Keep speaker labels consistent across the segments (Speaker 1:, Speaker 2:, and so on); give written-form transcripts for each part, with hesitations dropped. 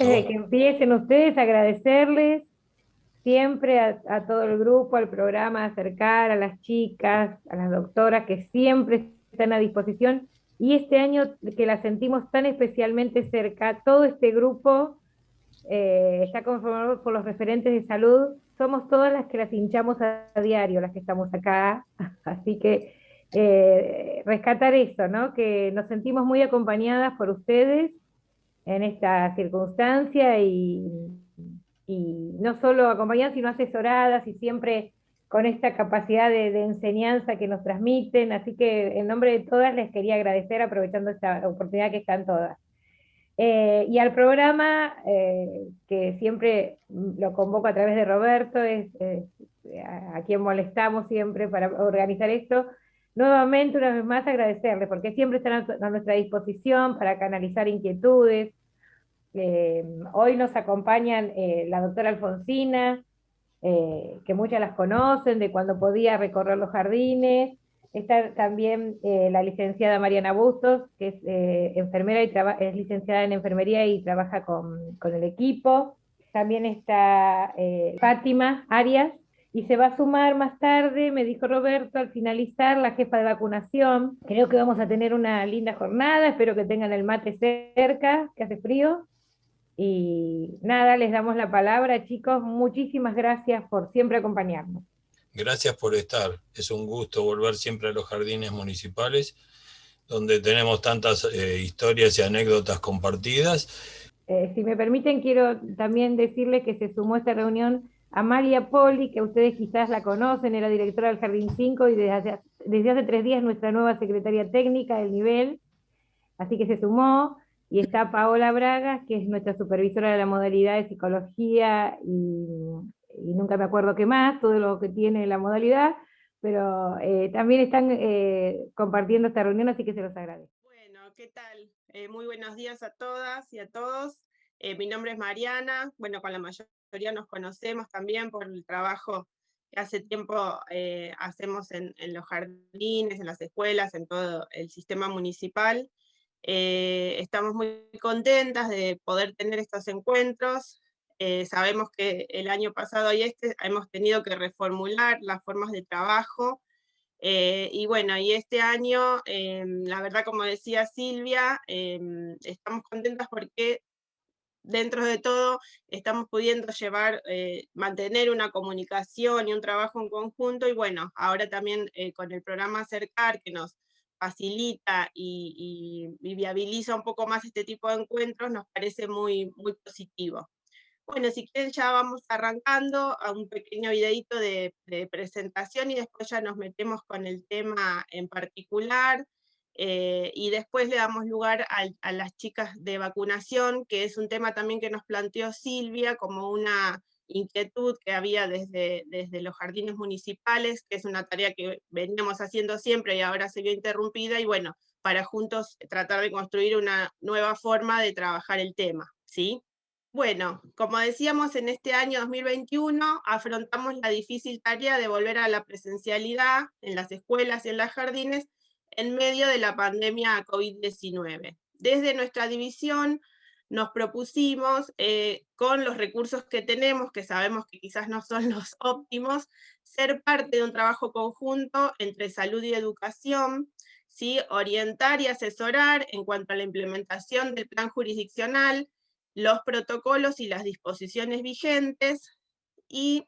Speaker 1: Antes de que empiecen ustedes, agradecerles siempre a todo el grupo, al programa, acercar a las chicas, a las doctoras que siempre están a disposición. Y este año que las sentimos tan especialmente cerca, todo este grupo está conformado por los referentes de salud. Somos todas las que las hinchamos a diario, las que estamos acá. Así que rescatar eso, ¿no? Que nos sentimos muy acompañadas por ustedes en esta circunstancia y no solo acompañadas, sino asesoradas y siempre con esta capacidad de enseñanza que nos transmiten. Así que en nombre de todas les quería agradecer aprovechando esta oportunidad que están todas. Y al programa, que siempre lo convoco a través de Roberto, es a quien molestamos siempre para organizar esto, nuevamente, una vez más, agradecerle, porque siempre están a nuestra disposición para canalizar inquietudes. Hoy nos acompañan la doctora Alfonsina, que muchas las conocen, de cuando podía recorrer los jardines. Está también la licenciada Mariana Bustos, que es enfermera y es licenciada en enfermería y trabaja con el equipo. También está Fátima Arias, y se va a sumar más tarde, me dijo Roberto, al finalizar, la jefa de vacunación. Creo que vamos a tener una linda jornada, espero que tengan el mate cerca, que hace frío. Y nada, les damos la palabra, chicos. Muchísimas gracias por siempre acompañarnos.
Speaker 2: Gracias por estar. Es un gusto volver siempre a los jardines municipales, donde tenemos tantas historias y anécdotas compartidas.
Speaker 1: Si me permiten, quiero también decirles que se sumó a esta reunión Amalia Poli, que ustedes quizás la conocen, era directora del Jardín 5 y desde hace 3 días nuestra nueva secretaria técnica del nivel, así que se sumó. Y está Paola Bragas, que es nuestra supervisora de la modalidad de psicología y nunca me acuerdo qué más, todo lo que tiene la modalidad, pero también están compartiendo esta reunión, así que se los agradezco.
Speaker 3: Bueno, ¿qué tal? Muy buenos días a todas y a todos. Mi nombre es Mariana. Bueno, con la mayoría nos conocemos también por el trabajo que hace tiempo hacemos en los jardines, en las escuelas, en todo el sistema municipal. Estamos muy contentas de poder tener estos encuentros. Sabemos que el año pasado y este hemos tenido que reformular las formas de trabajo. Y bueno, y este año, la verdad, como decía Silvia, estamos contentas porque dentro de todo estamos pudiendo llevar, mantener una comunicación y un trabajo en conjunto, y bueno, ahora también con el programa Acercar, que nos facilita y viabiliza un poco más este tipo de encuentros, nos parece muy, muy positivo. Bueno, si quieren ya vamos arrancando a un pequeño videíto de presentación y después ya nos metemos con el tema en particular, y después le damos lugar a las chicas de vacunación, que es un tema también que nos planteó Silvia como una inquietud que había desde los jardines municipales, que es una tarea que veníamos haciendo siempre y ahora se vio interrumpida, y bueno, para juntos tratar de construir una nueva forma de trabajar el tema, ¿sí? Bueno, como decíamos, en este año 2021 afrontamos la difícil tarea de volver a la presencialidad en las escuelas y en los jardines en medio de la pandemia COVID-19. Desde nuestra división nos propusimos, con los recursos que tenemos, que sabemos que quizás no son los óptimos, ser parte de un trabajo conjunto entre salud y educación, ¿sí? Orientar y asesorar en cuanto a la implementación del plan jurisdiccional, los protocolos y las disposiciones vigentes, y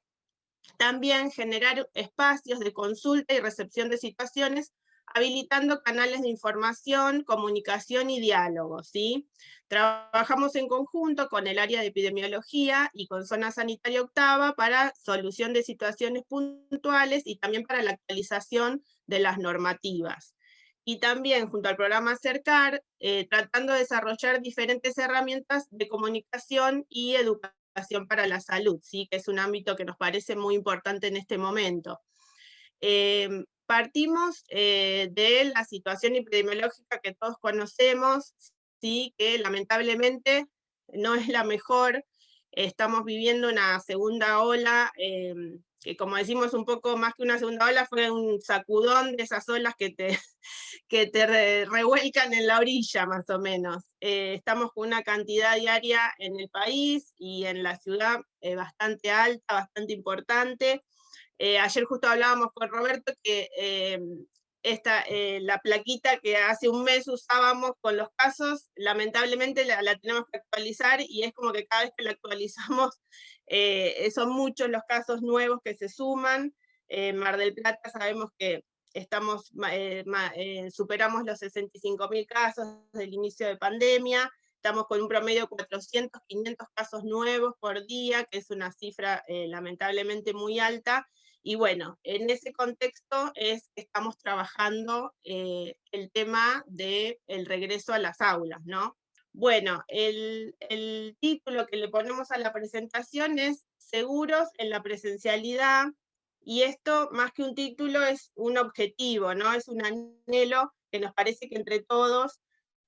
Speaker 3: también generar espacios de consulta y recepción de situaciones, habilitando canales de información, comunicación y diálogo, ¿sí? Trabajamos en conjunto con el área de epidemiología y con zona sanitaria octava para solución de situaciones puntuales y también para la actualización de las normativas. Y también junto al programa Acercar, tratando de desarrollar diferentes herramientas de comunicación y educación para la salud, ¿sí? Que es un ámbito que nos parece muy importante en este momento. Partimos de la situación epidemiológica que todos conocemos, ¿sí? Que lamentablemente no es la mejor. Estamos viviendo una segunda ola que como decimos un poco más que una segunda ola, fue un sacudón de esas olas que te revuelcan en la orilla, más o menos. Estamos con una cantidad diaria en el país y en la ciudad bastante alta, bastante importante. Ayer justo hablábamos con Roberto que la plaquita que hace un mes usábamos con los casos, lamentablemente la tenemos que actualizar, y es como que cada vez que la actualizamos son muchos los casos nuevos que se suman. En Mar del Plata sabemos que superamos los 65.000 casos desde el inicio de pandemia, estamos con un promedio de 400, 500 casos nuevos por día, que es una cifra lamentablemente muy alta. Y bueno, en ese contexto es que estamos trabajando el tema del regreso a las aulas, ¿no? Bueno, el título que le ponemos a la presentación es Seguros en la presencialidad, y esto, más que un título, es un objetivo, ¿no? Es un anhelo que nos parece que entre todos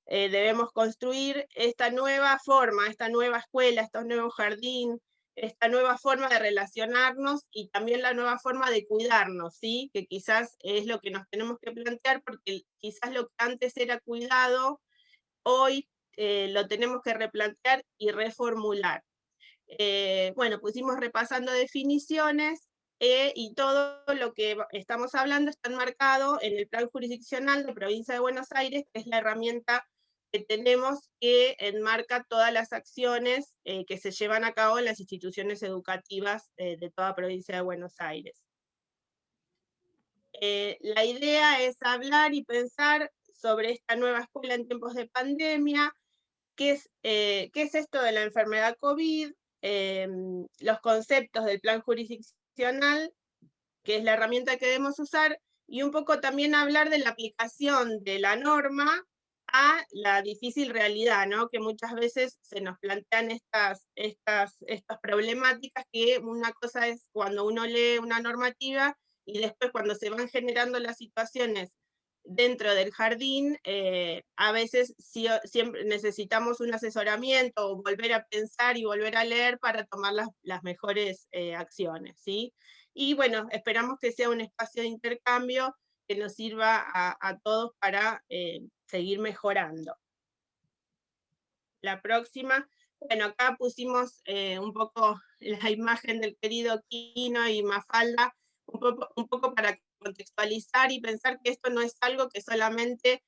Speaker 3: debemos construir esta nueva forma, esta nueva escuela, este nuevo jardín, esta nueva forma de relacionarnos, y también la nueva forma de cuidarnos, ¿sí? Que quizás es lo que nos tenemos que plantear, porque quizás lo que antes era cuidado, hoy lo tenemos que replantear y reformular. Bueno, pusimos repasando definiciones, y todo lo que estamos hablando está enmarcado en el Plan Jurisdiccional de Provincia de Buenos Aires, que es la herramienta que tenemos que enmarca todas las acciones que se llevan a cabo en las instituciones educativas de toda Provincia de Buenos Aires. La idea es hablar y pensar sobre esta nueva escuela en tiempos de pandemia. ¿Qué es esto de la enfermedad COVID? Los conceptos del plan jurisdiccional, que es la herramienta que debemos usar, y un poco también hablar de la aplicación de la norma a la difícil realidad, ¿no? Que muchas veces se nos plantean estas problemáticas, que una cosa es cuando uno lee una normativa, y después cuando se van generando las situaciones dentro del jardín, a veces siempre necesitamos un asesoramiento, o volver a pensar y volver a leer para tomar las mejores acciones, ¿sí? Y bueno, esperamos que sea un espacio de intercambio que nos sirva a todos para seguir mejorando. La próxima, bueno, acá pusimos un poco la imagen del querido Quino y Mafalda, un poco para contextualizar y pensar que esto no es algo que solamente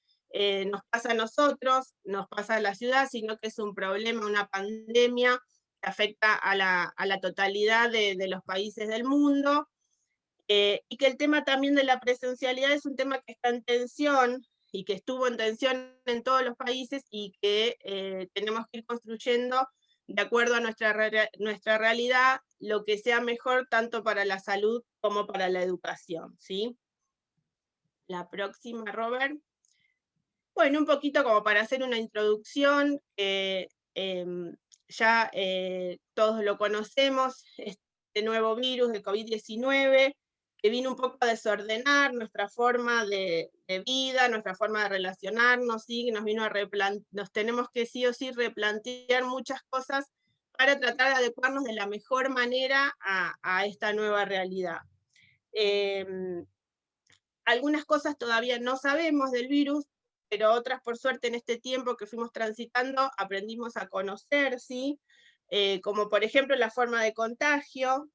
Speaker 3: nos pasa a nosotros, nos pasa a la ciudad, sino que es un problema, una pandemia que afecta a la totalidad de los países del mundo, y que el tema también de la presencialidad es un tema que está en tensión, y que estuvo en tensión en todos los países, y que tenemos que ir construyendo de acuerdo a nuestra realidad lo que sea mejor tanto para la salud como para la educación, ¿sí? La próxima, Robert. Bueno, un poquito como para hacer una introducción, ya todos lo conocemos, este nuevo virus de COVID-19, que vino un poco a desordenar nuestra forma de vida, nuestra forma de relacionarnos, ¿sí? Nos tenemos que sí o sí replantear muchas cosas para tratar de adecuarnos de la mejor manera a esta nueva realidad. Algunas cosas todavía no sabemos del virus, pero otras, por suerte, en este tiempo que fuimos transitando, aprendimos a conocer, ¿sí? Como por ejemplo la forma de contagio.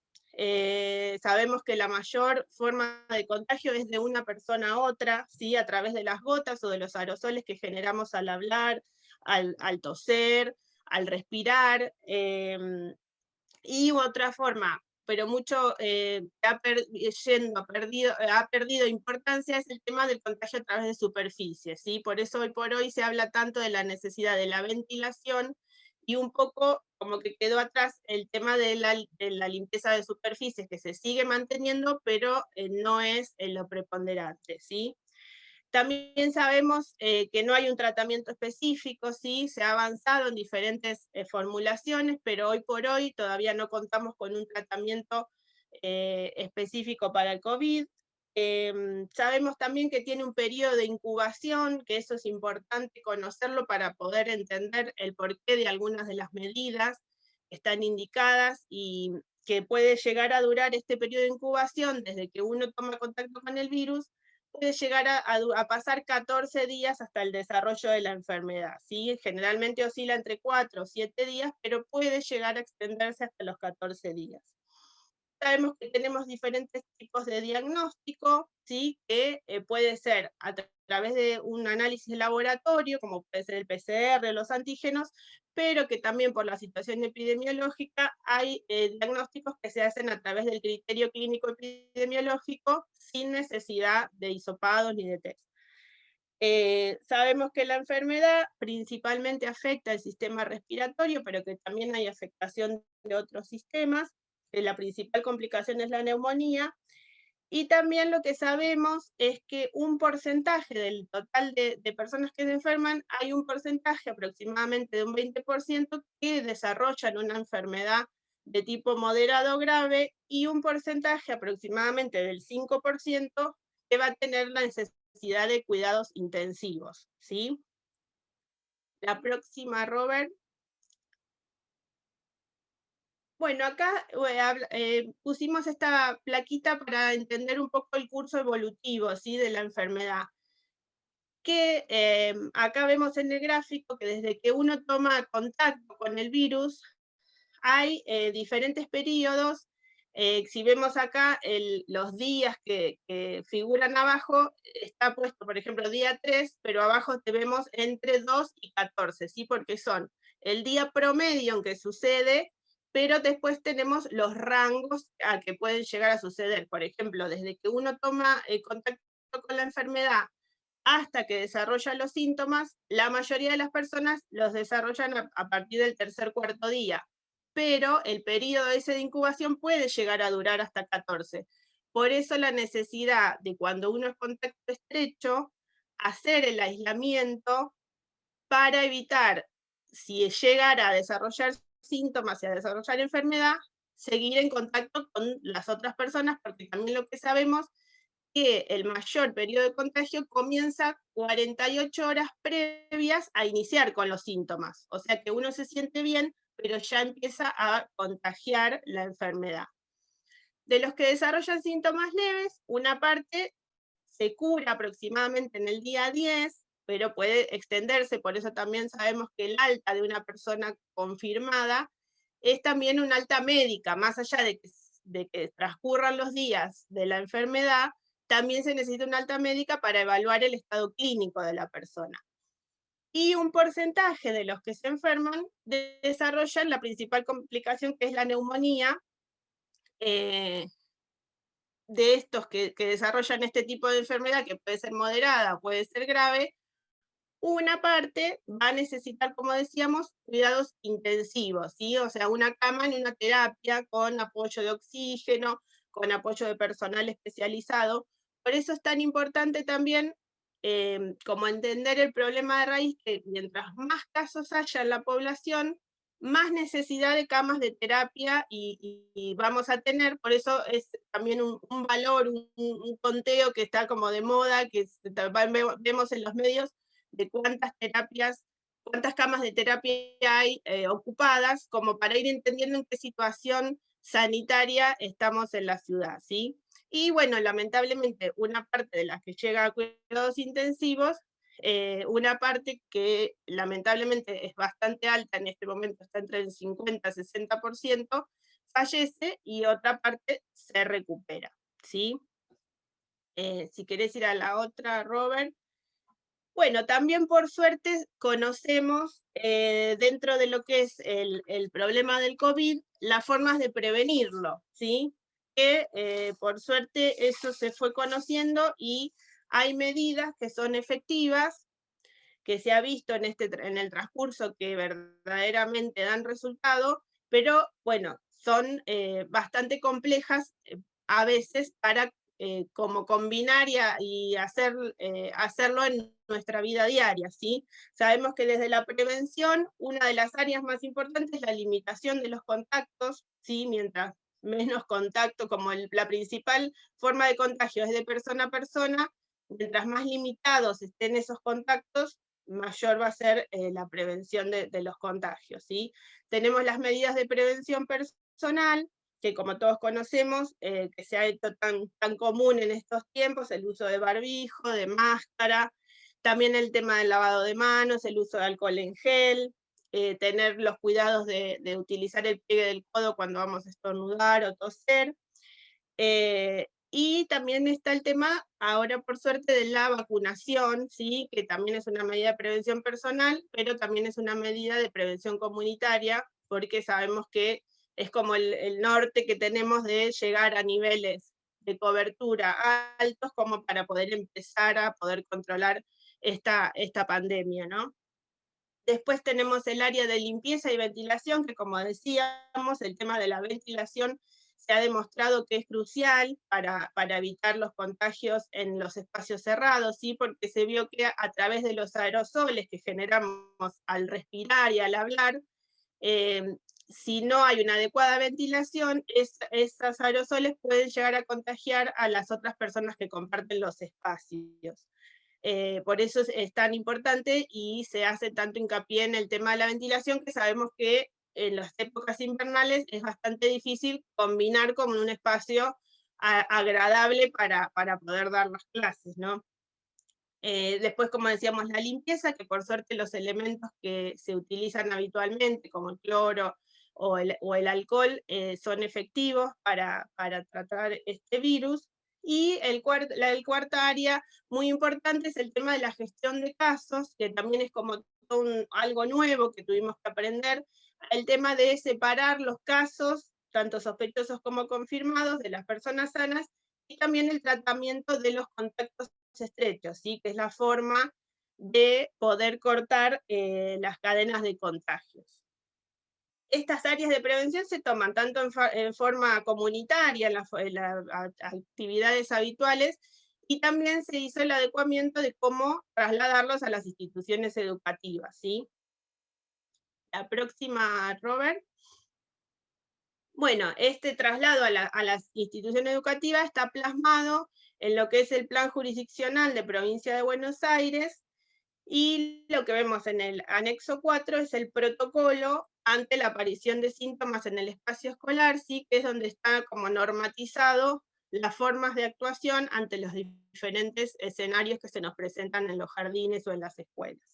Speaker 3: Sabemos que la mayor forma de contagio es de una persona a otra, ¿sí? A través de las gotas o de los aerosoles que generamos al hablar, al toser, al respirar. Y otra forma, pero mucho ha perdido importancia, es el tema del contagio a través de superficies, ¿sí? Por eso hoy por hoy se habla tanto de la necesidad de la ventilación, y un poco como que quedó atrás el tema de la limpieza de superficies, que se sigue manteniendo, pero no es lo preponderante, ¿sí? También sabemos que no hay un tratamiento específico, ¿sí? Se ha avanzado en diferentes formulaciones, pero hoy por hoy todavía no contamos con un tratamiento específico para el COVID. Sabemos también que tiene un periodo de incubación, que eso es importante conocerlo para poder entender el porqué de algunas de las medidas que están indicadas, y que puede llegar a durar este periodo de incubación desde que uno toma contacto con el virus, puede llegar a pasar 14 días hasta el desarrollo de la enfermedad, ¿sí? Generalmente oscila entre 4 o 7 días, pero puede llegar a extenderse hasta los 14 días. Sabemos que tenemos diferentes tipos de diagnóstico, ¿sí? Que puede ser a través de un análisis de laboratorio, como puede ser el PCR, los antígenos, pero que también por la situación epidemiológica hay diagnósticos que se hacen a través del criterio clínico epidemiológico sin necesidad de hisopados ni de test. Sabemos que la enfermedad principalmente afecta el sistema respiratorio, pero que también hay afectación de otros sistemas. La principal complicación es la neumonía. Y también lo que sabemos es que un porcentaje del total de personas que se enferman, hay un porcentaje aproximadamente de un 20% que desarrollan una enfermedad de tipo moderado o grave, y un porcentaje aproximadamente del 5% que va a tener la necesidad de cuidados intensivos, ¿sí? La próxima, Robert. Bueno, acá pusimos esta plaquita para entender un poco el curso evolutivo, ¿sí? De la enfermedad. Que acá vemos en el gráfico que desde que uno toma contacto con el virus, hay diferentes periodos. Si vemos acá los días que figuran abajo, está puesto, por ejemplo, día 3, pero abajo te vemos entre 2 y 14, ¿sí? Porque son el día promedio en que sucede, pero después tenemos los rangos a que pueden llegar a suceder. Por ejemplo, desde que uno toma contacto con la enfermedad hasta que desarrolla los síntomas, la mayoría de las personas los desarrollan a partir del tercer, cuarto día, pero el periodo ese de incubación puede llegar a durar hasta 14. Por eso la necesidad de, cuando uno es contacto estrecho, hacer el aislamiento para evitar, si llegara a desarrollar síntomas y a desarrollar enfermedad, seguir en contacto con las otras personas, porque también lo que sabemos que el mayor periodo de contagio comienza 48 horas previas a iniciar con los síntomas. O sea que uno se siente bien, pero ya empieza a contagiar la enfermedad. De los que desarrollan síntomas leves, una parte se cura aproximadamente en el día 10, pero puede extenderse. Por eso también sabemos que el alta de una persona confirmada es también un alta médica, más allá de que transcurran los días de la enfermedad, también se necesita una alta médica para evaluar el estado clínico de la persona. Y un porcentaje de los que se enferman desarrollan la principal complicación, que es la neumonía. De estos que desarrollan este tipo de enfermedad, que puede ser moderada, puede ser grave, una parte va a necesitar, como decíamos, cuidados intensivos, ¿sí? O sea, una cama en una terapia con apoyo de oxígeno, con apoyo de personal especializado. Por eso es tan importante también como entender el problema de raíz, que mientras más casos haya en la población, más necesidad de camas de terapia y vamos a tener. Por eso es también un valor, un conteo que está como de moda, que vemos en los medios, de cuántas camas de terapia hay ocupadas, como para ir entendiendo en qué situación sanitaria estamos en la ciudad, ¿sí? Y bueno, lamentablemente, una parte de las que llega a cuidados intensivos, una parte que lamentablemente es bastante alta en este momento, está entre el 50 y 60%, fallece, y otra parte se recupera, ¿sí? Si querés ir a la otra, Robert. Bueno, también por suerte conocemos dentro de lo que es el problema del COVID, las formas de prevenirlo, ¿sí? Que por suerte eso se fue conociendo y hay medidas que son efectivas, que se ha visto en el transcurso que verdaderamente dan resultado, pero bueno, son bastante complejas a veces para como combinar y hacerlo en nuestra vida diaria, ¿sí? Sabemos que desde la prevención, una de las áreas más importantes es la limitación de los contactos, ¿sí? Mientras menos contacto, como la principal forma de contagio es de persona a persona, mientras más limitados estén esos contactos, mayor va a ser la prevención de los contagios, ¿sí? Tenemos las medidas de prevención personal, que como todos conocemos, que se ha hecho tan común en estos tiempos, el uso de barbijo, de máscara, también el tema del lavado de manos, el uso de alcohol en gel, tener los cuidados de utilizar el pliegue del codo cuando vamos a estornudar o toser. Y también está el tema, ahora por suerte, de la vacunación, ¿sí? Que también es una medida de prevención personal, pero también es una medida de prevención comunitaria, porque sabemos que es como el norte que tenemos de llegar a niveles de cobertura altos como para poder empezar a poder controlar esta pandemia, ¿no? Después tenemos el área de limpieza y ventilación, que como decíamos, el tema de la ventilación se ha demostrado que es crucial para evitar los contagios en los espacios cerrados, ¿sí? Porque se vio que a través de los aerosoles que generamos al respirar y al hablar, eh, si no hay una adecuada ventilación, esos aerosoles pueden llegar a contagiar a las otras personas que comparten los espacios. Por eso es tan importante y se hace tanto hincapié en el tema de la ventilación, que sabemos que en las épocas invernales es bastante difícil combinar con un espacio agradable para poder dar las clases, ¿no? Después, como decíamos, la limpieza, que por suerte los elementos que se utilizan habitualmente, como el cloro o el alcohol, son efectivos para tratar este virus. Y el cuarta área muy importante es el tema de la gestión de casos, que también es como algo nuevo que tuvimos que aprender, el tema de separar los casos, tanto sospechosos como confirmados, de las personas sanas, y también el tratamiento de los contactos estrechos, ¿sí? Que es la forma de poder cortar las cadenas de contagios. Estas áreas de prevención se toman tanto en forma comunitaria, en las actividades habituales, y también se hizo el adecuamiento de cómo trasladarlos a las instituciones educativas, ¿sí? La próxima, Robert. Bueno, este traslado a las instituciones educativas está plasmado en lo que es el Plan Jurisdiccional de Provincia de Buenos Aires, y lo que vemos en el anexo 4 es el protocolo ante la aparición de síntomas en el espacio escolar, ¿sí? Que es donde está como normatizado las formas de actuación ante los diferentes escenarios que se nos presentan en los jardines o en las escuelas.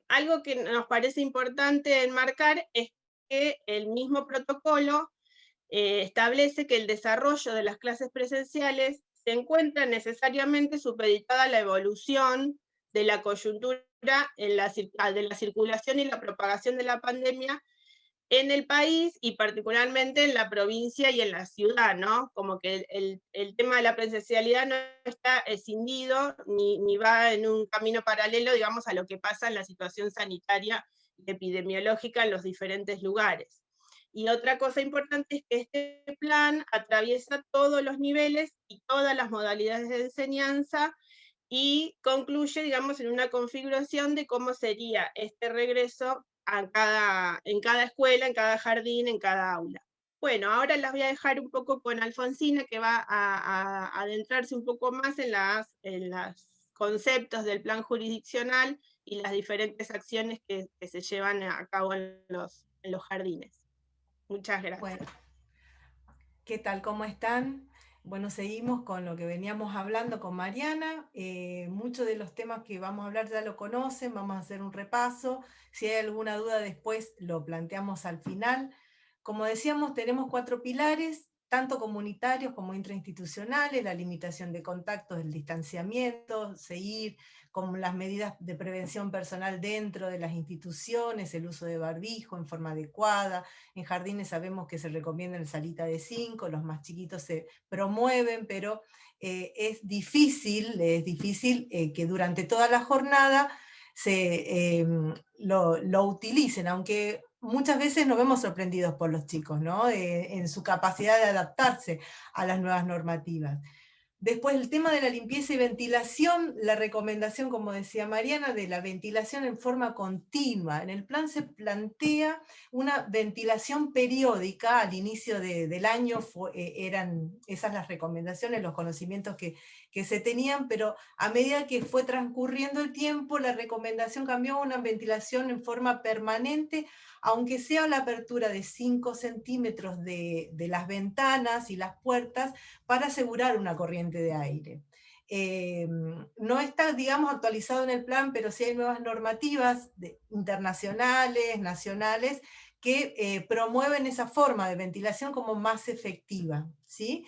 Speaker 3: Algo que nos parece importante enmarcar es que el mismo protocolo establece que el desarrollo de las clases presenciales se encuentra necesariamente supeditada a la evolución de la coyuntura de la circulación y la propagación de la pandemia en el país, y particularmente en la provincia y en la ciudad, ¿no? Como que el tema de la presencialidad no está escindido ni va en un camino paralelo, digamos, a lo que pasa en la situación sanitaria y epidemiológica en los diferentes lugares. Y otra cosa importante es que este plan atraviesa todos los niveles y todas las modalidades de enseñanza, y concluye, digamos, en una configuración de cómo sería este regreso en cada escuela, en cada jardín, en cada aula. Bueno, ahora las voy a dejar un poco con Alfonsina, que va a adentrarse un poco más en los conceptos del plan jurisdiccional y las diferentes acciones que se llevan a cabo en los jardines. Muchas gracias.
Speaker 4: Bueno, ¿qué tal? ¿Cómo están? Bueno, seguimos con lo que veníamos hablando con Mariana. Muchos de los temas que vamos a hablar ya lo conocen, vamos a hacer un repaso. Si hay alguna duda después lo planteamos al final. Como decíamos, tenemos 4 pilares, tanto comunitarios como intrainstitucionales: la limitación de contactos, el distanciamiento, seguir con las medidas de prevención personal dentro de las instituciones, el uso de barbijo en forma adecuada. En jardines sabemos que se recomienda el salita de 5, los más chiquitos se promueven, pero es difícil que durante toda la jornada lo utilicen, aunque muchas veces nos vemos sorprendidos por los chicos, ¿no? En su capacidad de adaptarse a las nuevas normativas. Después, el tema de la limpieza y ventilación, la recomendación, como decía Mariana, de la ventilación en forma continua. En el plan se plantea una ventilación periódica al inicio del año, eran esas las recomendaciones, los conocimientos que se tenían, pero a medida que fue transcurriendo el tiempo, la recomendación cambió a una ventilación en forma permanente aunque sea la apertura de 5 centímetros de las ventanas y las puertas para asegurar una corriente de aire. No está, digamos, actualizado en el plan, pero sí hay nuevas normativas internacionales, nacionales, que promueven esa forma de ventilación como más efectiva, ¿sí?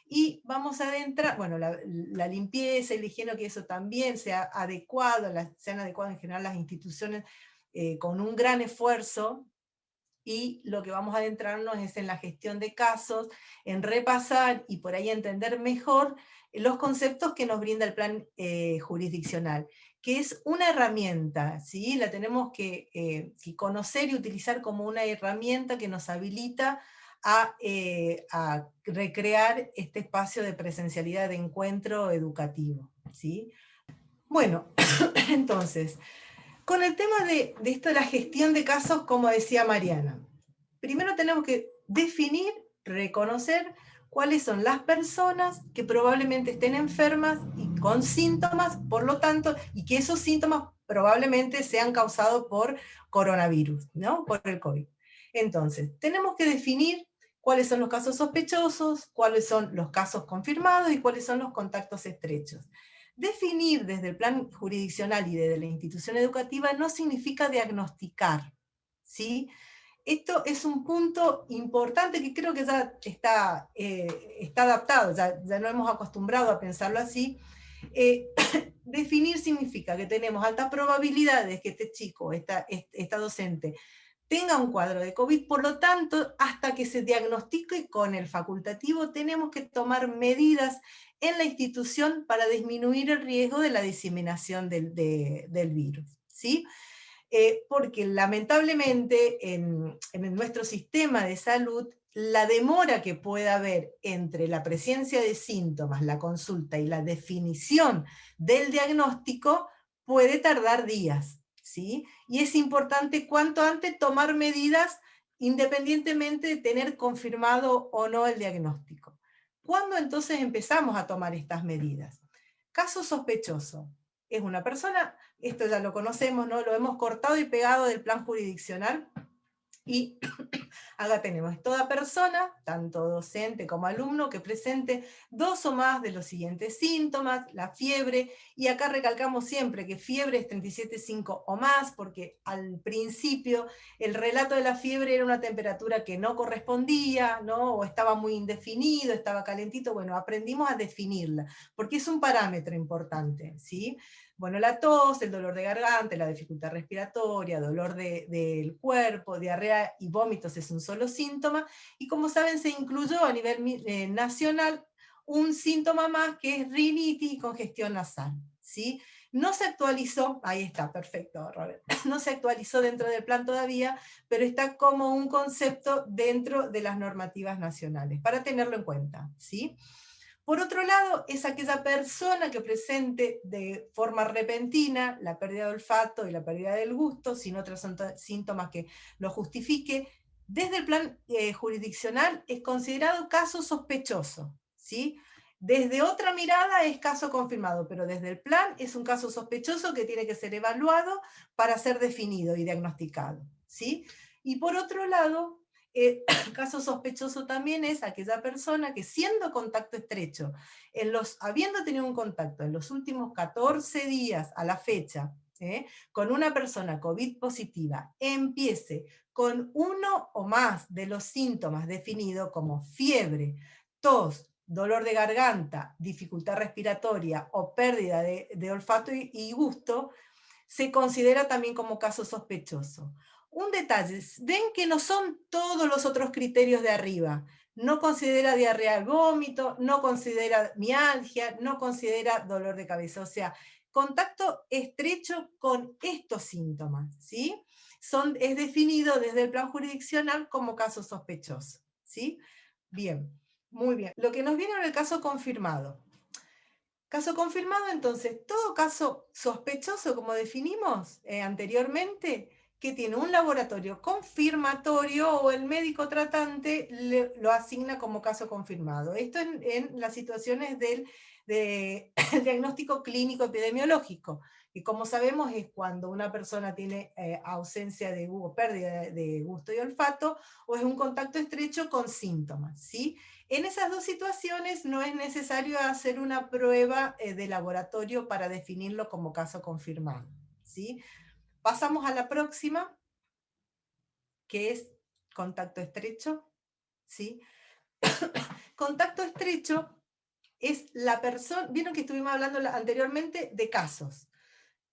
Speaker 4: Y vamos a adentrar, bueno, la limpieza, el higiene, que eso también se ha adecuado, se han adecuado en general las instituciones con un gran esfuerzo, y lo que vamos a adentrarnos es en la gestión de casos, en repasar y por ahí entender mejor los conceptos que nos brinda el plan jurisdiccional, que es una herramienta, ¿sí? La tenemos que conocer y utilizar como una herramienta que nos habilita a recrear este espacio de presencialidad, de encuentro educativo, ¿sí? Bueno, entonces, con el tema de esto de la gestión de casos, como decía Mariana, primero tenemos que definir, reconocer cuáles son las personas que probablemente estén enfermas y con síntomas, por lo tanto, y que esos síntomas probablemente sean causados por coronavirus, ¿no? Por el COVID. Entonces, tenemos que definir cuáles son los casos sospechosos, cuáles son los casos confirmados y cuáles son los contactos estrechos. Definir desde el plan jurisdiccional y desde la institución educativa no significa diagnosticar, ¿sí? Esto es un punto importante que creo que ya está adaptado, ya no hemos acostumbrado a pensarlo así. Definir significa que tenemos altas probabilidades que este chico, esta docente, tenga un cuadro de COVID, por lo tanto, hasta que se diagnostique con el facultativo, tenemos que tomar medidas en la institución para disminuir el riesgo de la diseminación del virus, ¿sí? Porque lamentablemente en nuestro sistema de salud, la demora que pueda haber entre la presencia de síntomas, la consulta y la definición del diagnóstico puede tardar días, ¿sí? Y es importante cuanto antes tomar medidas independientemente de tener confirmado o no el diagnóstico. ¿Cuándo entonces empezamos a tomar estas medidas? Caso sospechoso. Es una persona, esto ya lo conocemos, ¿no? Lo hemos cortado y pegado del plan jurisdiccional, y acá tenemos toda persona, tanto docente como alumno, que presente 2 o más de los siguientes síntomas, la fiebre, y acá recalcamos siempre que fiebre es 37,5 o más, porque al principio el relato de la fiebre era una temperatura que no correspondía, ¿no? O estaba muy indefinido, estaba calentito. Bueno, aprendimos a definirla, porque es un parámetro importante, ¿sí? Bueno, la tos, el dolor de garganta, la dificultad respiratoria, dolor del cuerpo, diarrea y vómitos es un solo síntoma, y como saben se incluyó a nivel nacional un síntoma más que es rinitis y congestión nasal, ¿sí? No se actualizó, ahí está, perfecto, Robert, no se actualizó dentro del plan todavía, pero está como un concepto dentro de las normativas nacionales, para tenerlo en cuenta, ¿sí? Por otro lado, es aquella persona que presente de forma repentina la pérdida de olfato y la pérdida del gusto, sin otros síntomas que lo justifique. Desde el plan jurisdiccional es considerado caso sospechoso, ¿sí? Desde otra mirada es caso confirmado, pero desde el plan es un caso sospechoso que tiene que ser evaluado para ser definido y diagnosticado, ¿sí? Y por otro lado, caso sospechoso también es aquella persona que, siendo contacto estrecho, habiendo tenido un contacto en los últimos 14 días a la fecha, con una persona COVID positiva, empiece con uno o más de los síntomas definidos como fiebre, tos, dolor de garganta, dificultad respiratoria o pérdida de olfato y gusto, se considera también como caso sospechoso. Un detalle, ven que no son todos los otros criterios de arriba. No considera diarrea al vómito, no considera mialgia, no considera dolor de cabeza. O sea, contacto estrecho con estos síntomas, ¿sí? Es definido desde el plan jurisdiccional como caso sospechoso, ¿sí? Bien, muy bien. Lo que nos viene en el caso confirmado. Caso confirmado, entonces, todo caso sospechoso, como definimos anteriormente, que tiene un laboratorio confirmatorio o el médico tratante lo asigna como caso confirmado. Esto en las situaciones del diagnóstico clínico epidemiológico, que como sabemos es cuando una persona tiene ausencia de pérdida de gusto y olfato, o es un contacto estrecho con síntomas, ¿sí? En esas dos situaciones no es necesario hacer una prueba de laboratorio para definirlo como caso confirmado, ¿sí? Pasamos a la próxima, que es contacto estrecho, ¿sí? Contacto estrecho es la persona, vieron que estuvimos hablando anteriormente de casos.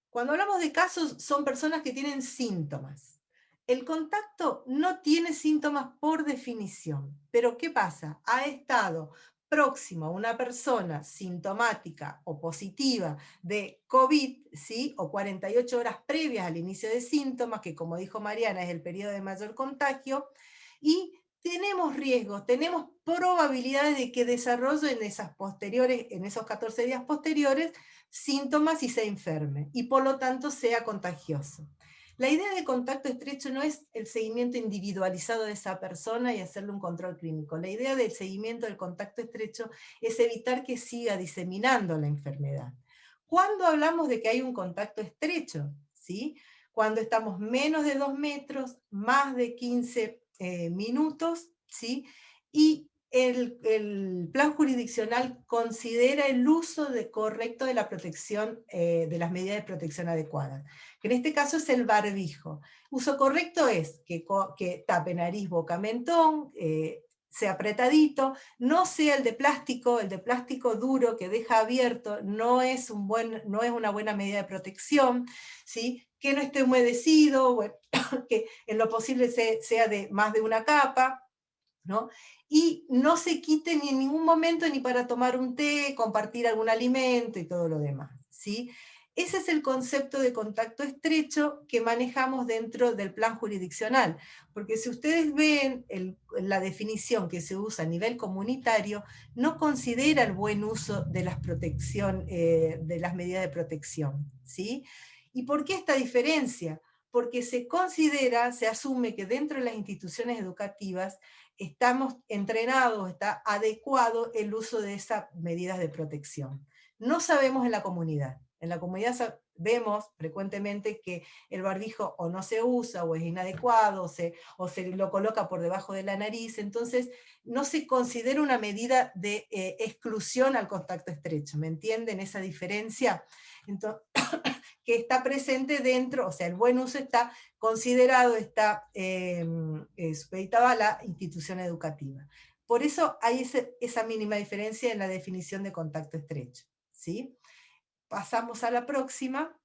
Speaker 4: Cuando hablamos de casos, son personas que tienen síntomas. El contacto no tiene síntomas por definición, pero ¿qué pasa? Ha estado próximo a una persona sintomática o positiva de COVID, ¿sí? O 48 horas previas al inicio de síntomas, que como dijo Mariana es el periodo de mayor contagio, y tenemos riesgos, tenemos probabilidades de que desarrolle en esos 14 días posteriores, síntomas y se enferme, y por lo tanto sea contagioso. La idea de contacto estrecho no es el seguimiento individualizado de esa persona y hacerle un control clínico. La idea del seguimiento del contacto estrecho es evitar que siga diseminando la enfermedad. ¿Cuándo hablamos de que hay un contacto estrecho? ¿Sí? Cuando estamos menos de 2 metros, más de 15 minutos, ¿sí? Y el plan jurisdiccional considera el uso correcto de la protección, de las medidas de protección adecuadas, que en este caso es el barbijo. Uso correcto es que tape nariz, boca, mentón, sea apretadito, no sea el de plástico duro que deja abierto, no es una buena medida de protección, ¿sí? Que no esté humedecido, bueno, que en lo posible sea de más de una capa, ¿no? Y no se quite ni en ningún momento ni para tomar un té, compartir algún alimento y todo lo demás, ¿sí? Ese es el concepto de contacto estrecho que manejamos dentro del plan jurisdiccional, porque si ustedes ven la definición que se usa a nivel comunitario, no considera el buen uso de de las medidas de protección, ¿sí? ¿Y por qué esta diferencia? Porque se asume que dentro de las instituciones educativas estamos entrenados, está adecuado el uso de esas medidas de protección. No sabemos en la comunidad. En la comunidad vemos frecuentemente que el barbijo o no se usa, o es inadecuado, o se lo coloca por debajo de la nariz, entonces no se considera una medida de exclusión al contacto estrecho. ¿Me entienden esa diferencia? Entonces, que está presente dentro, o sea, el buen uso está considerado, está supeditado a la institución educativa. Por eso hay esa mínima diferencia en la definición de contacto estrecho, ¿sí? Pasamos a la próxima.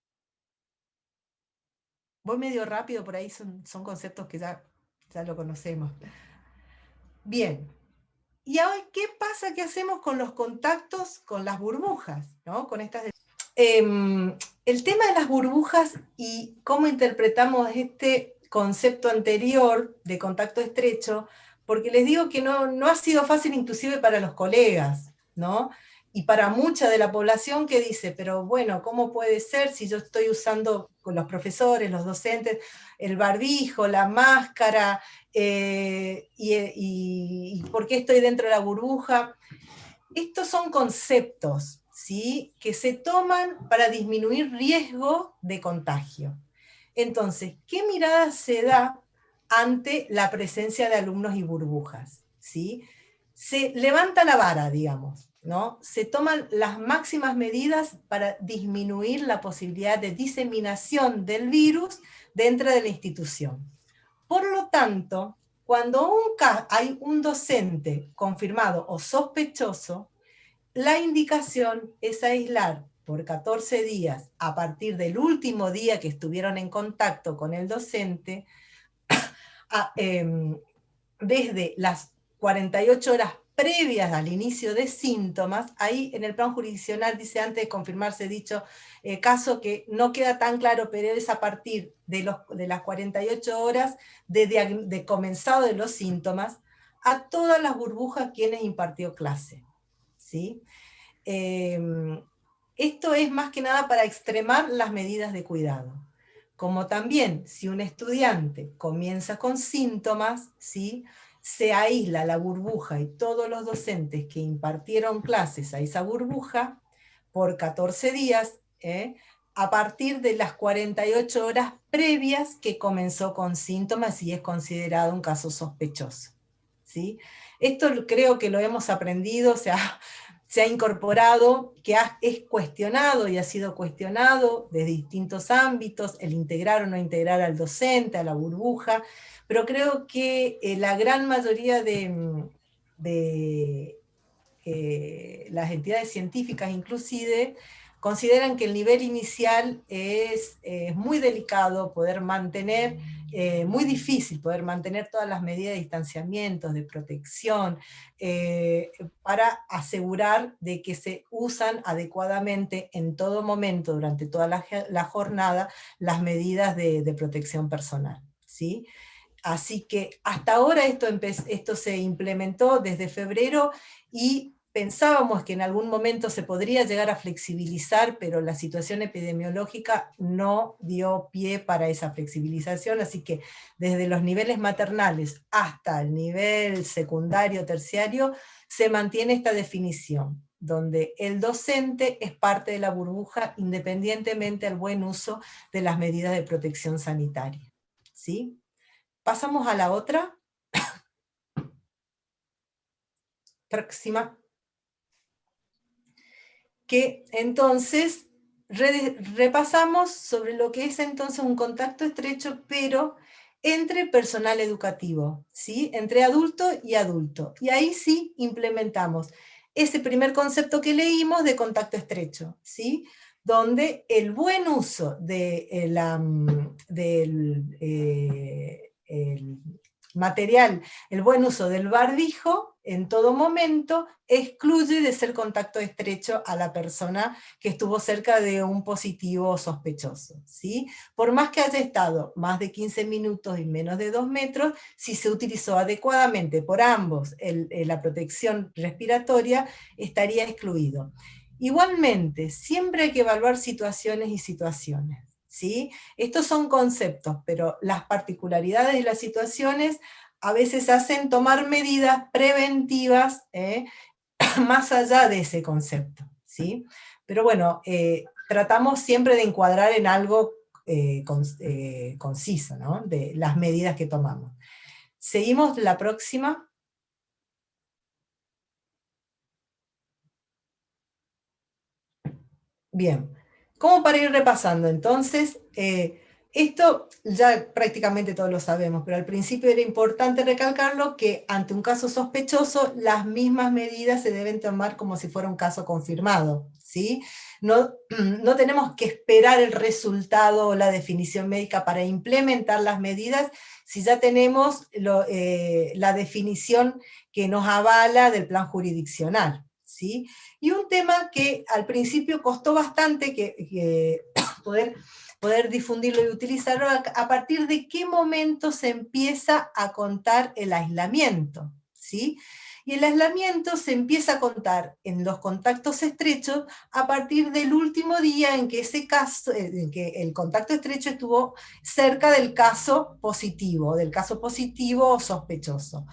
Speaker 4: Voy medio rápido, por ahí son conceptos que ya lo conocemos. Bien. ¿Y ahora qué pasa? ¿Qué hacemos con los contactos, con las burbujas, ¿no? Con estas... el tema de las burbujas y cómo interpretamos este concepto anterior de contacto estrecho, porque les digo que no ha sido fácil inclusive para los colegas, ¿no? Y para mucha de la población que dice, pero bueno, ¿cómo puede ser si yo estoy usando con los profesores, los docentes, el barbijo, la máscara, y por qué estoy dentro de la burbuja? Estos son conceptos, ¿sí?, que se toman para disminuir riesgo de contagio. Entonces, ¿qué mirada se da ante la presencia de alumnos y burbujas? ¿Sí? Se levanta la vara, digamos, ¿no? Se toman las máximas medidas para disminuir la posibilidad de diseminación del virus dentro de la institución. Por lo tanto, cuando hay un docente confirmado o sospechoso, la indicación es aislar por 14 días, a partir del último día que estuvieron en contacto con el docente, desde las 48 horas previas al inicio de síntomas. Ahí en el plan jurisdiccional dice, antes de confirmarse dicho caso, que no queda tan claro, pero es a partir de las 48 horas de comenzado de los síntomas, a todas las burbujas quienes impartió clase, ¿sí? Esto es más que nada para extremar las medidas de cuidado. Como también, si un estudiante comienza con síntomas, ¿sí?, se aísla la burbuja y todos los docentes que impartieron clases a esa burbuja por 14 días, a partir de las 48 horas previas que comenzó con síntomas y es considerado un caso sospechoso, ¿sí? Esto creo que lo hemos aprendido, se ha incorporado, es cuestionado y ha sido cuestionado desde distintos ámbitos, el integrar o no integrar al docente, a la burbuja, pero creo que la gran mayoría de las entidades científicas inclusive, consideran que el nivel inicial es muy delicado poder mantener, muy difícil poder mantener todas las medidas de distanciamiento, de protección, para asegurar de que se usan adecuadamente en todo momento, durante toda la jornada, las medidas de protección personal, ¿sí? Así que hasta ahora esto se implementó desde febrero y pensábamos que en algún momento se podría llegar a flexibilizar, pero la situación epidemiológica no dio pie para esa flexibilización, así que desde los niveles maternales hasta el nivel secundario, terciario, se mantiene esta definición, donde el docente es parte de la burbuja independientemente del buen uso de las medidas de protección sanitaria, ¿sí? Pasamos a la otra. Próxima. Que entonces repasamos sobre lo que es entonces un contacto estrecho, pero entre personal educativo, ¿sí? Entre adulto y adulto. Y ahí sí implementamos ese primer concepto que leímos de contacto estrecho, ¿sí? Donde el buen uso del material, el buen uso del barbijo en todo momento excluye de ser contacto estrecho a la persona que estuvo cerca de un positivo sospechoso, ¿sí? Por más que haya estado más de 15 minutos y menos de 2 metros, si se utilizó adecuadamente por ambos la protección respiratoria, estaría excluido. Igualmente, siempre hay que evaluar situaciones y situaciones, ¿sí? Estos son conceptos, pero las particularidades de las situaciones a veces hacen tomar medidas preventivas más allá de ese concepto, ¿sí? Pero bueno, tratamos siempre de encuadrar en algo conciso, ¿no? De las medidas que tomamos. Seguimos la próxima. Bien, como para ir repasando, entonces, esto ya prácticamente todos lo sabemos, pero al principio era importante recalcarlo que ante un caso sospechoso, las mismas medidas se deben tomar como si fuera un caso confirmado, ¿sí? No tenemos que esperar el resultado o la definición médica para implementar las medidas, si ya tenemos la definición que nos avala del plan jurisdiccional, ¿sí? Y un tema que al principio costó bastante poder difundirlo y utilizarlo, a partir de qué momento se empieza a contar el aislamiento, ¿sí? Y el aislamiento se empieza a contar en los contactos estrechos a partir del último día en que en que el contacto estrecho estuvo cerca del caso positivo o sospechoso.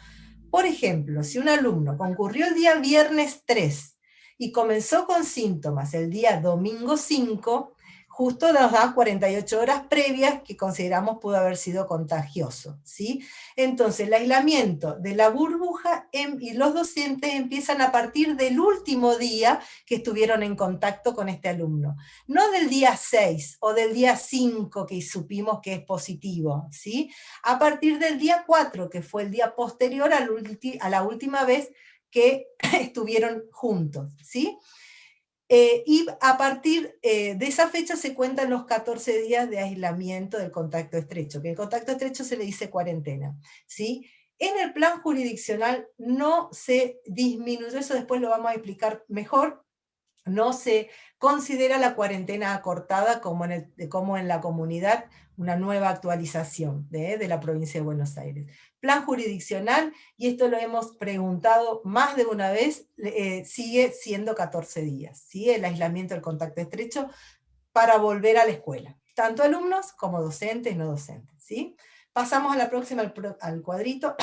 Speaker 4: Por ejemplo, si un alumno concurrió el día viernes 3 y comenzó con síntomas el día domingo 5, justo nos da 48 horas previas que consideramos pudo haber sido contagioso, ¿sí? Entonces el aislamiento de la burbuja y los docentes empiezan a partir del último día que estuvieron en contacto con este alumno, no del día 6 o del día 5 que supimos que es positivo, ¿sí? A partir del día 4, que fue el día posterior a la última vez que estuvieron juntos, ¿sí? Y a partir de esa fecha se cuentan los 14 días de aislamiento del contacto estrecho, que el contacto estrecho se le dice cuarentena, ¿sí? En el plan jurisdiccional no se disminuyó, eso después lo vamos a explicar mejor, no se considera la cuarentena acortada como en la comunidad, una nueva actualización de la provincia de Buenos Aires. Plan jurisdiccional, y esto lo hemos preguntado más de una vez, sigue siendo 14 días, ¿sí? El aislamiento del contacto estrecho para volver a la escuela, tanto alumnos como docentes, no docentes, ¿sí? Pasamos a la próxima, al cuadrito.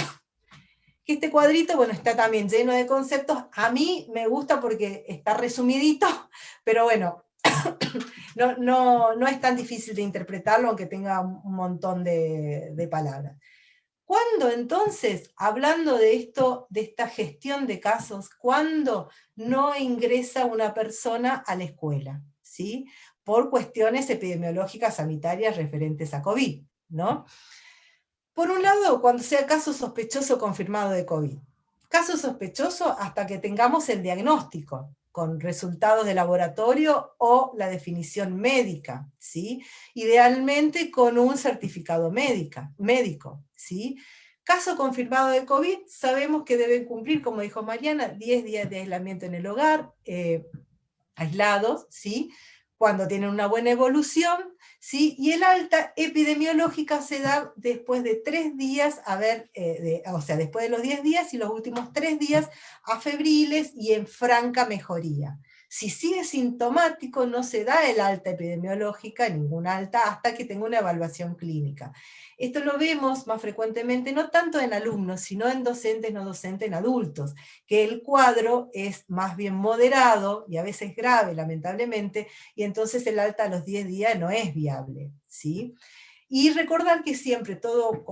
Speaker 4: Que este cuadrito, bueno, está también lleno de conceptos. A mí me gusta porque está resumidito, pero bueno, no es tan difícil de interpretarlo, aunque tenga un montón de palabras. ¿Cuándo entonces, hablando de esto, de esta gestión de casos, cuándo no ingresa una persona a la escuela? ¿Sí? Por cuestiones epidemiológicas sanitarias referentes a COVID, ¿no? Por un lado, cuando sea caso sospechoso confirmado de COVID. Caso sospechoso hasta que tengamos el diagnóstico, con resultados de laboratorio o la definición médica, ¿sí? Idealmente con un certificado médico, ¿sí? Caso confirmado de COVID, sabemos que deben cumplir, como dijo Mariana, 10 días de aislamiento en el hogar, aislados, ¿sí? Cuando tienen una buena evolución, ¿sí? Y el alta epidemiológica se da después de 3 días, o sea, después de los 10 días y los últimos 3 días afebriles y en franca mejoría. Si sigue sintomático, no se da el alta epidemiológica, ninguna alta, hasta que tenga una evaluación clínica. Esto lo vemos más frecuentemente, no tanto en alumnos, sino en docentes, no docentes, en adultos, que el cuadro es más bien moderado y a veces grave, lamentablemente, y entonces el alta a los 10 días no es viable, ¿sí? Y recordar que siempre todo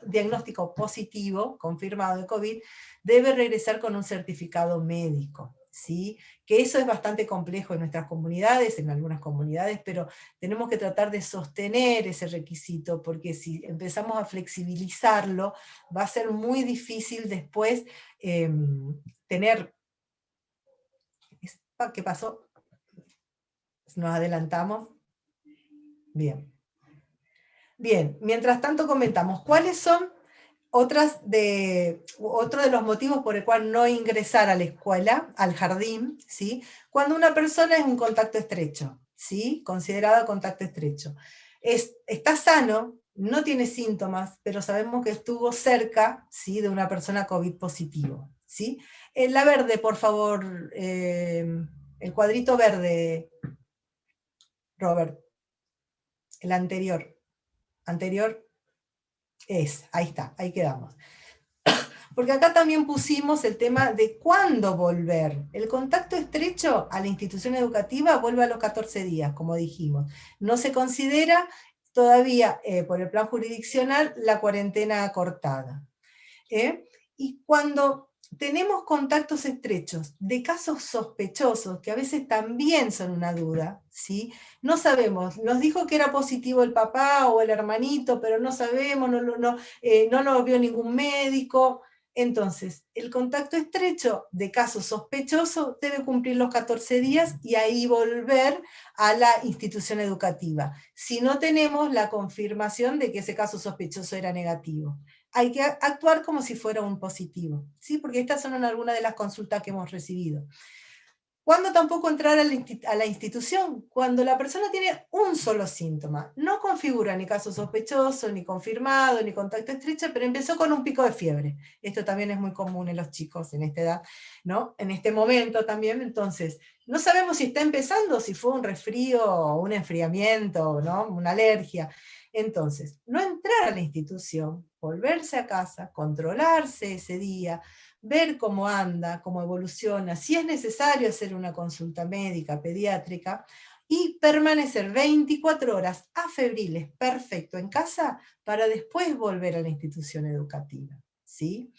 Speaker 4: diagnóstico positivo, confirmado de COVID, debe regresar con un certificado médico, ¿sí? Que eso es bastante complejo en nuestras comunidades, en algunas comunidades, pero tenemos que tratar de sostener ese requisito, porque si empezamos a flexibilizarlo, va a ser muy difícil después tener... ¿Qué pasó? ¿Nos adelantamos? Bien. Bien, mientras tanto comentamos, ¿cuáles son otro de los motivos por el cual no ingresar a la escuela, al jardín, ¿sí? Cuando una persona es un contacto estrecho, ¿sí? Considerado contacto estrecho. Está sano, no tiene síntomas, pero sabemos que estuvo cerca, ¿sí? De una persona COVID positivo, ¿sí? La verde, por favor, el cuadrito verde, Robert, el anterior. Ahí está, ahí quedamos. Porque acá también pusimos el tema de cuándo volver. El contacto estrecho a la institución educativa vuelve a los 14 días, como dijimos. No se considera todavía, por el plan jurisdiccional, la cuarentena acortada. Y cuando tenemos contactos estrechos de casos sospechosos, que a veces también son una duda, ¿sí? No sabemos, nos dijo que era positivo el papá o el hermanito, pero no sabemos, no lo vio ningún médico. Entonces, el contacto estrecho de casos sospechosos debe cumplir los 14 días y ahí volver a la institución educativa, si no tenemos la confirmación de que ese caso sospechoso era negativo. Hay que actuar como si fuera un positivo, ¿sí? Porque estas son algunas de las consultas que hemos recibido. ¿Cuándo tampoco entrar a la institución? Cuando la persona tiene un solo síntoma. No configura ni caso sospechoso, ni confirmado, ni contacto estrecho, pero empezó con un pico de fiebre. Esto también es muy común en los chicos en esta edad, ¿no? En este momento también, entonces, no sabemos si está empezando, si fue un resfrío o un enfriamiento, ¿no? Una alergia. Entonces, no entrar a la institución, volverse a casa, controlarse ese día, ver cómo anda, cómo evoluciona, si es necesario hacer una consulta médica, pediátrica, y permanecer 24 horas afebriles, perfecto, en casa, para después volver a la institución educativa, ¿sí?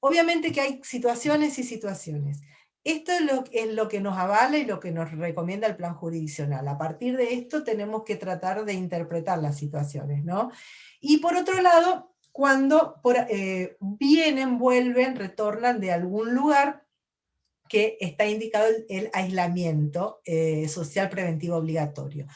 Speaker 4: Obviamente que hay situaciones y situaciones. Esto es lo que nos avala y lo que nos recomienda el plan jurisdiccional. A partir de esto tenemos que tratar de interpretar las situaciones, ¿no? Y por otro lado, cuando vienen, vuelven, retornan de algún lugar que está indicado el aislamiento social preventivo obligatorio.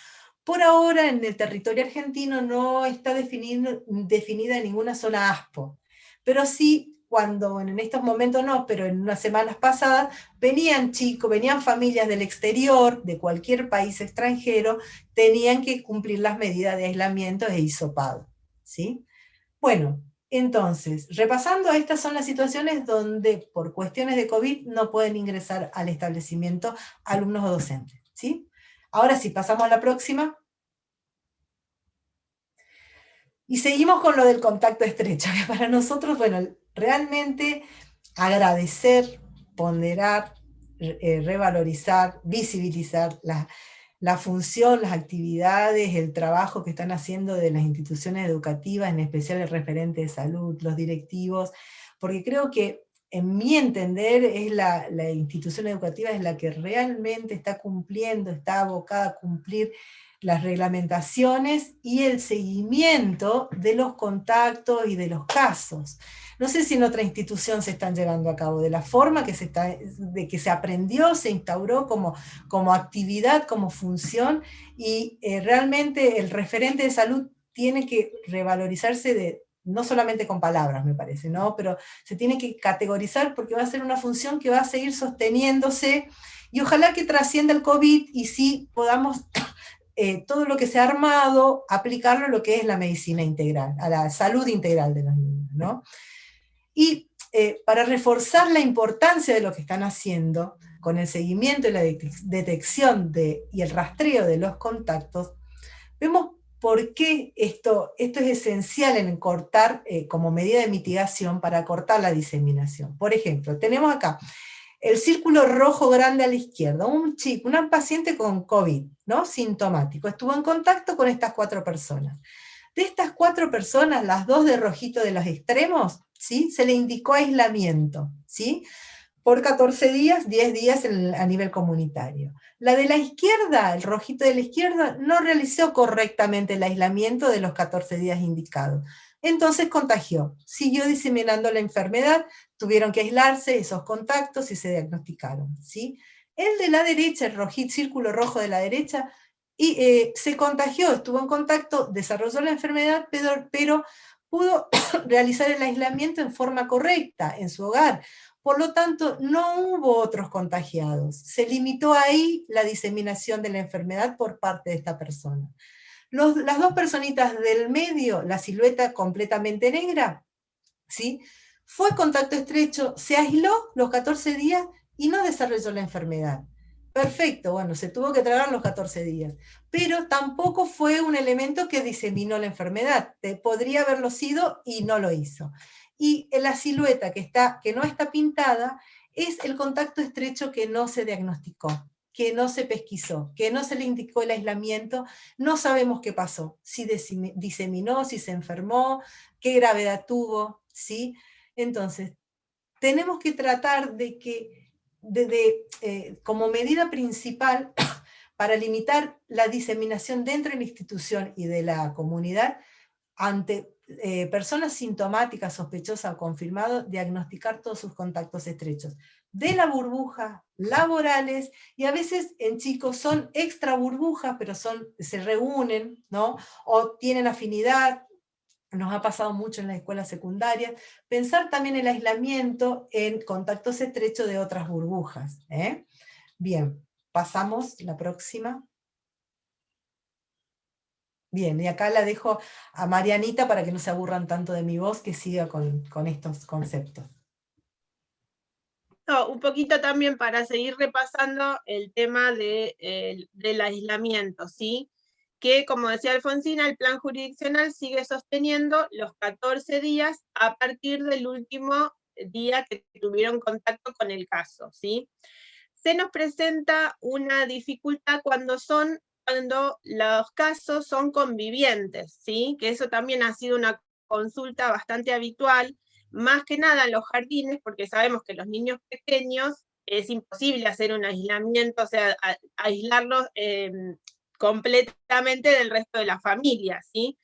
Speaker 4: Por ahora en el territorio argentino no está definida ninguna zona ASPO, pero sí cuando en estos momentos no, pero en unas semanas pasadas, venían familias del exterior, de cualquier país extranjero, tenían que cumplir las medidas de aislamiento e hisopado, ¿sí? Bueno, entonces, repasando, estas son las situaciones donde por cuestiones de COVID no pueden ingresar al establecimiento alumnos o docentes, ¿sí? Ahora sí, pasamos a la próxima. Y seguimos con lo del contacto estrecho, que para nosotros, bueno, realmente agradecer, ponderar revalorizar, visibilizar la función, las actividades, el trabajo que están haciendo de las instituciones educativas, en especial el referente de salud, los directivos, porque creo que, en mi entender, es la institución educativa es la que realmente está cumpliendo, está abocada a cumplir las reglamentaciones y el seguimiento de los contactos y de los casos. No sé si en otra institución se están llevando a cabo de la forma de que se aprendió, se instauró como actividad, como función, y realmente el referente de salud tiene que revalorizarse no solamente con palabras, me parece, ¿no? Pero se tiene que categorizar porque va a ser una función que va a seguir sosteniéndose, y ojalá que trascienda el COVID y sí podamos todo lo que se ha armado, aplicarlo a lo que es la medicina integral, a la salud integral de los niños, ¿no? Y para reforzar la importancia de lo que están haciendo, con el seguimiento y la detección y el rastreo de los contactos, vemos por qué esto es esencial en cortar, como medida de mitigación, para cortar la diseminación. Por ejemplo, tenemos acá el círculo rojo grande a la izquierda, una paciente con COVID, ¿no? Sintomático, estuvo en contacto con estas 4 personas. De estas 4 personas, las 2 de rojito de los extremos, ¿sí? Se le indicó aislamiento, ¿sí? Por 14 días, 10 días a nivel comunitario. La de la izquierda, el rojito de la izquierda, no realizó correctamente el aislamiento de los 14 días indicados. Entonces contagió, siguió diseminando la enfermedad, tuvieron que aislarse esos contactos y se diagnosticaron, ¿sí? El de la derecha, el círculo rojo de la derecha, se contagió, estuvo en contacto, desarrolló la enfermedad, pero pudo realizar el aislamiento en forma correcta en su hogar. Por lo tanto, no hubo otros contagiados. Se limitó ahí la diseminación de la enfermedad por parte de esta persona. Las 2 personitas del medio, la silueta completamente negra, ¿sí? Fue contacto estrecho, se aisló los 14 días y no desarrolló la enfermedad. Perfecto, bueno, se tuvo que tragar los 14 días, pero tampoco fue un elemento que diseminó la enfermedad. Podría haberlo sido y no lo hizo. Y la silueta que no está pintada es el contacto estrecho que no se diagnosticó, que no se pesquisó, que no se le indicó el aislamiento, no sabemos qué pasó, si diseminó, si se enfermó, qué gravedad tuvo, ¿sí? Entonces, tenemos que tratar de que, como medida principal, para limitar la diseminación dentro de la institución y de la comunidad, ante personas sintomáticas, sospechosas o confirmadas, diagnosticar todos sus contactos estrechos. De la burbuja, laborales, y a veces en chicos son extra burbujas, pero se reúnen, ¿no? O tienen afinidad. Nos ha pasado mucho en las escuelas secundarias, pensar también el aislamiento en contactos estrechos de otras burbujas. Bien, pasamos la próxima. Bien, y acá la dejo a Marianita para que no se aburran tanto de mi voz, que siga con estos conceptos.
Speaker 3: No, un poquito también para seguir repasando el tema del aislamiento, ¿sí? Que, como decía Alfonsina, el plan jurisdiccional sigue sosteniendo los 14 días a partir del último día que tuvieron contacto con el caso, ¿sí? Se nos presenta una dificultad cuando los casos son convivientes, ¿sí? Que eso también ha sido una consulta bastante habitual, más que nada en los jardines, porque sabemos que los niños pequeños es imposible hacer un aislamiento, o sea, aislarlos completamente del resto de la familia, ¿sí?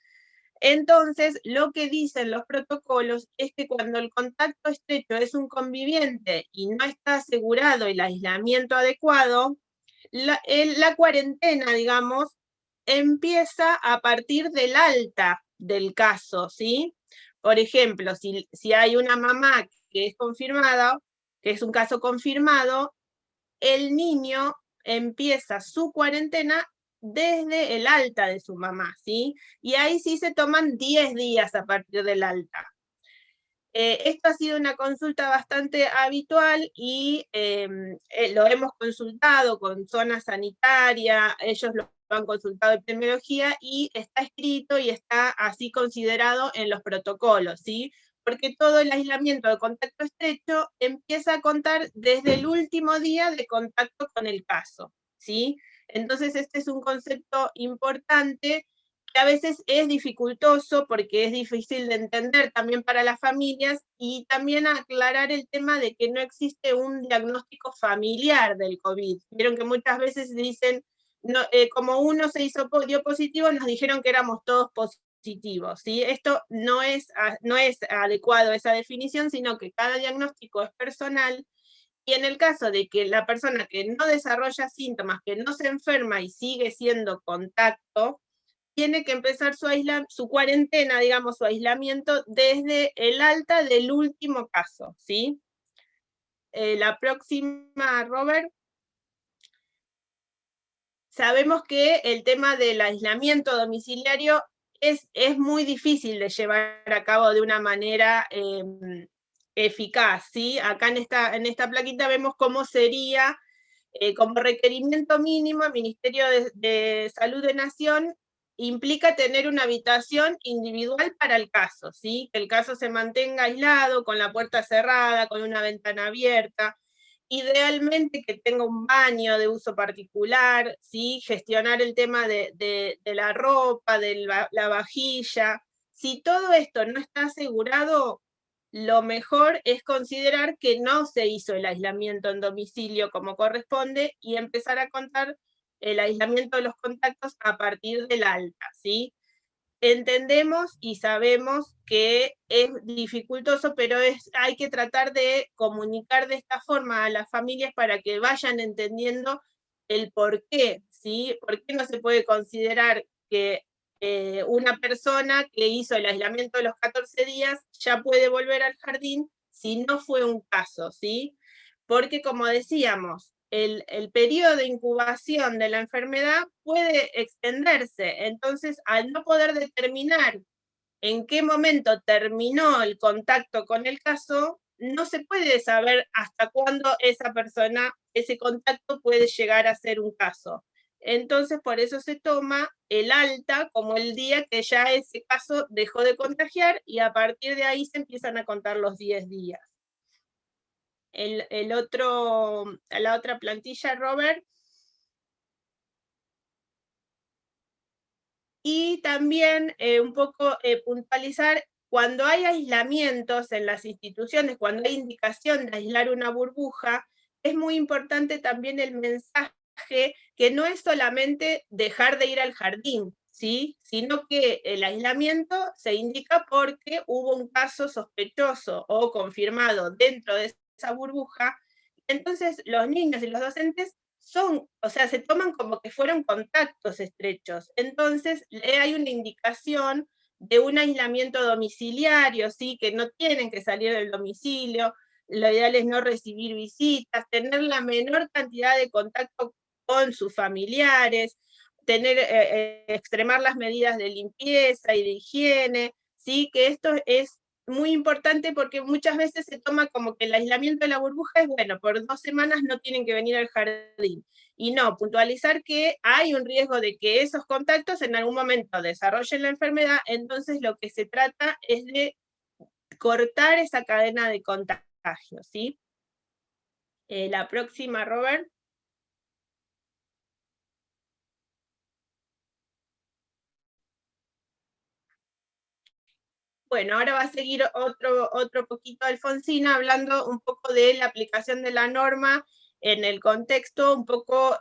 Speaker 3: Entonces, lo que dicen los protocolos es que cuando el contacto estrecho es un conviviente y no está asegurado el aislamiento adecuado, la cuarentena, digamos, empieza a partir del alta del caso, ¿sí? Por ejemplo, si hay una mamá que es confirmada, que es un caso confirmado, el niño empieza su cuarentena desde el alta de su mamá, ¿sí? Y ahí sí se toman 10 días a partir del alta. Esto ha sido una consulta bastante habitual y lo hemos consultado con zona sanitaria, ellos lo han consultado en epidemiología y está escrito y está así considerado en los protocolos, ¿sí? porque todo el aislamiento de contacto estrecho empieza a contar desde el último día de contacto con el caso, ¿sí? Entonces este es un concepto importante que a veces es dificultoso porque es difícil de entender también para las familias, y también aclarar el tema de que no existe un diagnóstico familiar del COVID. Vieron que muchas veces dicen, no, como uno dio positivo, nos dijeron que éramos todos positivos, ¿sí? Esto no es adecuado a esa definición, sino que cada diagnóstico es personal, y en el caso de que la persona que no desarrolla síntomas, que no se enferma y sigue siendo contacto, tiene que empezar su cuarentena, digamos, su aislamiento desde el alta del último caso, ¿sí? La próxima, Robert. Sabemos que el tema del aislamiento domiciliario es muy difícil de llevar a cabo de una manera eficaz, ¿sí? Acá en esta plaquita vemos cómo sería, como requerimiento mínimo, el Ministerio de Salud de Nación implica tener una habitación individual para el caso, ¿sí? Que el caso se mantenga aislado, con la puerta cerrada, con una ventana abierta, idealmente que tenga un baño de uso particular, ¿sí? Gestionar el tema de la ropa, de la vajilla. Si todo esto no está asegurado, lo mejor es considerar que no se hizo el aislamiento en domicilio como corresponde y empezar a contar el aislamiento de los contactos a partir del alta, ¿sí? Entendemos y sabemos que es dificultoso, pero hay que tratar de comunicar de esta forma a las familias para que vayan entendiendo el por qué, ¿sí? ¿Por qué no se puede considerar que una persona que hizo el aislamiento de los 14 días ya puede volver al jardín si no fue un caso, ¿sí? Porque, como decíamos, el periodo de incubación de la enfermedad puede extenderse. Entonces, al no poder determinar en qué momento terminó el contacto con el caso, no se puede saber hasta cuándo esa persona, ese contacto puede llegar a ser un caso. Entonces, por eso se toma el alta como el día que ya ese caso dejó de contagiar, y a partir de ahí se empiezan a contar los 10 días. La otra plantilla, Robert. Y también un poco puntualizar, cuando hay aislamientos en las instituciones, cuando hay indicación de aislar una burbuja, es muy importante también el mensaje que no es solamente dejar de ir al jardín, ¿sí? Sino que el aislamiento se indica porque hubo un caso sospechoso o confirmado dentro de esa burbuja. Entonces los niños y los docentes se toman como que fueron contactos estrechos. Entonces hay una indicación de un aislamiento domiciliario, ¿sí? Que no tienen que salir del domicilio, lo ideal es no recibir visitas, tener la menor cantidad de contacto con sus familiares, extremar las medidas de limpieza y de higiene, ¿sí? Que esto es muy importante porque muchas veces se toma como que el aislamiento de la burbuja es, bueno, por 2 semanas no tienen que venir al jardín. Y no, puntualizar que hay un riesgo de que esos contactos en algún momento desarrollen la enfermedad, entonces lo que se trata es de cortar esa cadena de contagio, ¿sí? La próxima, Robert. Bueno, ahora va a seguir otro poquito Alfonsina, hablando un poco de la aplicación de la norma en el contexto, un poco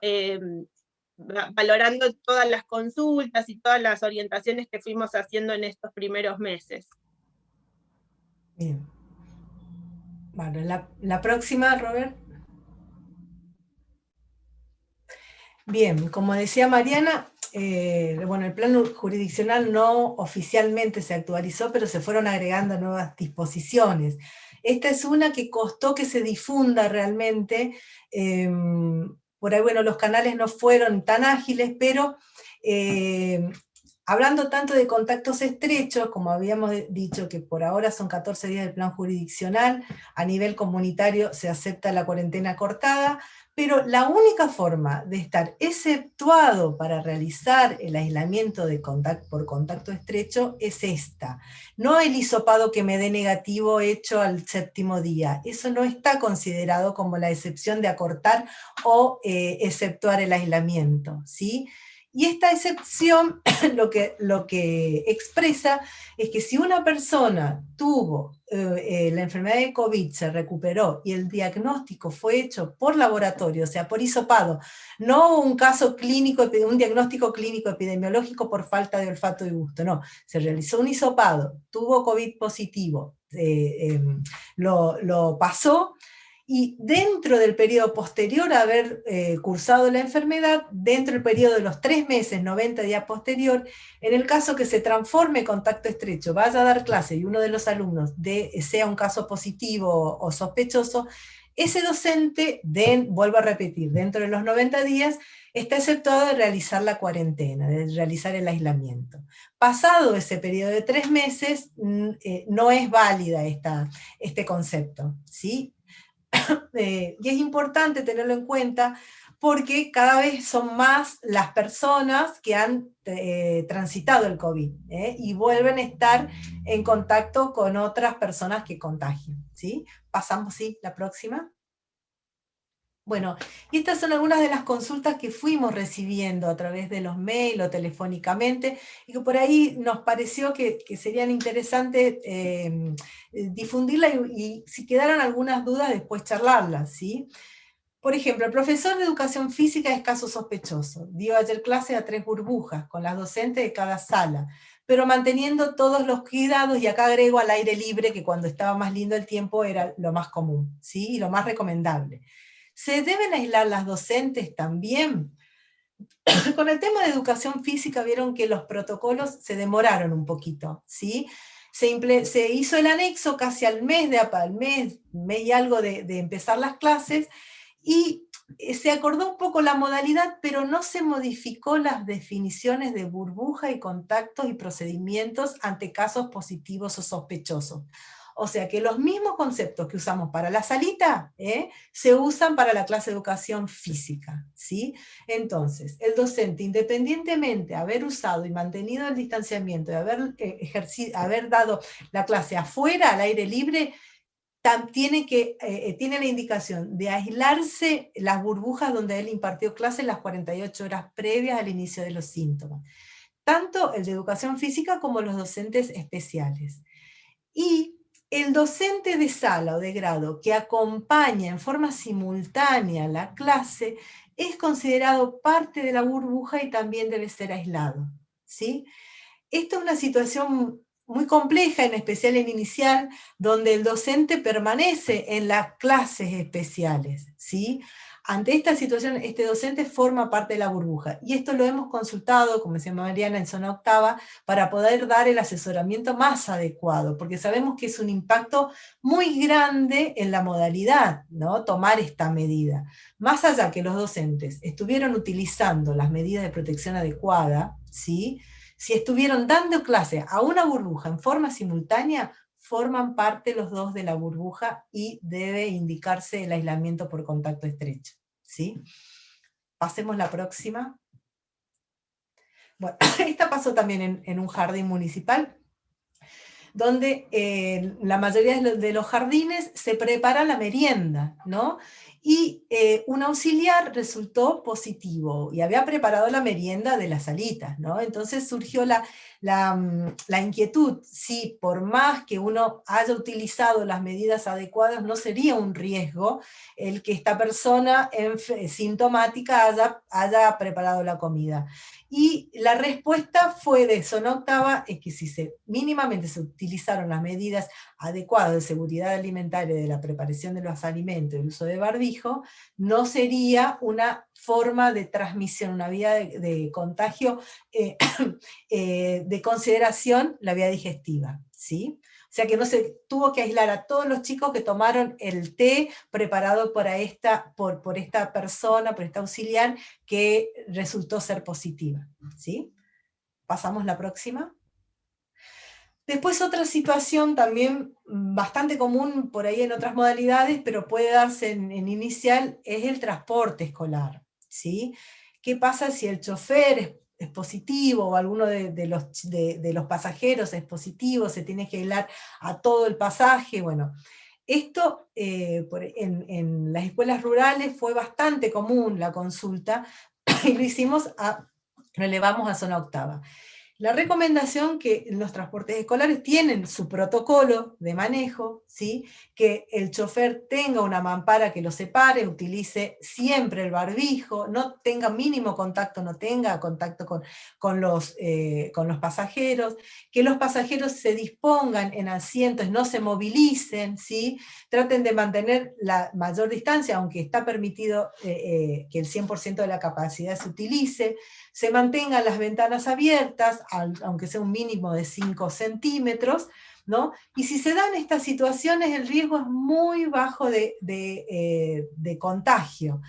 Speaker 3: valorando todas las consultas y todas las orientaciones que fuimos haciendo en estos primeros meses.
Speaker 4: Bien. Bueno, la próxima, Robert. Bien, como decía Mariana, bueno, el plan jurisdiccional no oficialmente se actualizó, pero se fueron agregando nuevas disposiciones. Esta es una que costó que se difunda realmente. Por ahí, bueno, los canales no fueron tan ágiles, pero Hablando tanto de contactos estrechos, como habíamos dicho que por ahora son 14 días del plan jurisdiccional, a nivel comunitario se acepta la cuarentena cortada, pero la única forma de estar exceptuado para realizar el aislamiento por contacto estrecho es esta. No el hisopado que me dé negativo hecho al 7º día. Eso no está considerado como la excepción de acortar o exceptuar el aislamiento, ¿sí? Y esta excepción lo que expresa es que si una persona tuvo la enfermedad de COVID, se recuperó y el diagnóstico fue hecho por laboratorio, o sea, por hisopado, no un caso clínico, un diagnóstico clínico epidemiológico por falta de olfato y gusto, no, se realizó un hisopado, tuvo COVID positivo, lo pasó, y dentro del periodo posterior a haber cursado la enfermedad, dentro del periodo de los 3 meses, 90 días posterior, en el caso que se transforme contacto estrecho, vaya a dar clase y uno de los alumnos sea un caso positivo o sospechoso, ese docente, vuelvo a repetir, dentro de los 90 días, está exceptuado de realizar la cuarentena, de realizar el aislamiento. Pasado ese periodo de 3 meses, no es válida este concepto, ¿sí? Y es importante tenerlo en cuenta porque cada vez son más las personas que han transitado el COVID y vuelven a estar en contacto con otras personas que contagian, ¿sí? Pasamos, ¿sí? La próxima. Bueno, y estas son algunas de las consultas que fuimos recibiendo a través de los mails o telefónicamente, y que por ahí nos pareció que serían interesantes difundirlas y si quedaran algunas dudas después charlarlas, ¿sí? Por ejemplo, el profesor de educación física es caso sospechoso. Dio ayer clase a 3 burbujas, con las docentes de cada sala, pero manteniendo todos los cuidados, y acá agrego al aire libre, que cuando estaba más lindo el tiempo era lo más común, ¿sí? Y lo más recomendable. ¿Se deben aislar las docentes también? Con el tema de educación física vieron que los protocolos se demoraron un poquito, ¿sí? Se hizo el anexo casi al mes y algo de empezar las clases, y se acordó un poco la modalidad, pero no se modificó las definiciones de burbuja y contactos y procedimientos ante casos positivos o sospechosos. O sea que los mismos conceptos que usamos para la salita, se usan para la clase de educación física, ¿sí? Entonces, el docente, independientemente de haber usado y mantenido el distanciamiento, de haber dado la clase afuera, al aire libre, tiene la indicación de aislarse las burbujas donde él impartió clase las 48 horas previas al inicio de los síntomas. Tanto el de educación física como los docentes especiales. Y el docente de sala o de grado que acompaña en forma simultánea la clase es considerado parte de la burbuja y también debe ser aislado, ¿sí? Esta es una situación muy compleja, en especial en inicial, donde el docente permanece en las clases especiales, ¿sí? Ante esta situación, este docente forma parte de la burbuja, y esto lo hemos consultado, como decía Mariana, en zona octava, para poder dar el asesoramiento más adecuado, porque sabemos que es un impacto muy grande en la modalidad, ¿no? Tomar esta medida. Más allá que los docentes estuvieron utilizando las medidas de protección adecuada, ¿sí? Si estuvieron dando clase a una burbuja en forma simultánea, forman parte los dos de la burbuja y debe indicarse el aislamiento por contacto estrecho, ¿sí? Pasemos la próxima. Bueno, esta pasó también en un jardín municipal, donde la mayoría de los jardines se prepara la merienda, ¿no? Y un auxiliar resultó positivo y había preparado la merienda de las salitas, ¿no? Entonces surgió la inquietud, si por más que uno haya utilizado las medidas adecuadas, no sería un riesgo el que esta persona sintomática haya preparado la comida. Y la respuesta fue de zona octava, es que si mínimamente se utilizaron las medidas adecuadas de seguridad alimentaria, de la preparación de los alimentos, el uso de barbijo, no sería una forma de transmisión, una vía de contagio de consideración, la vía digestiva, ¿sí? O sea que no se tuvo que aislar a todos los chicos que tomaron el té preparado por esta persona, por esta auxiliar, que resultó ser positiva, ¿sí? Pasamos la próxima. Después otra situación también bastante común por ahí en otras modalidades, pero puede darse en inicial, es el transporte escolar, ¿sí? ¿Qué pasa si el chofer es positivo o alguno de los pasajeros es positivo, se tiene que aislar a todo el pasaje? Bueno, esto en las escuelas rurales fue bastante común la consulta y lo elevamos a zona octava. La recomendación que los transportes escolares tienen su protocolo de manejo, ¿sí? Que el chofer tenga una mampara que lo separe, utilice siempre el barbijo, no tenga mínimo contacto, no tenga contacto con los pasajeros, que los pasajeros se dispongan en asientos, no se movilicen, ¿sí? Traten de mantener la mayor distancia, aunque está permitido que el 100% de la capacidad se utilice, se mantengan las ventanas abiertas, aunque sea un mínimo de 5 centímetros, ¿no? Y si se dan estas situaciones, el riesgo es muy bajo de contagio.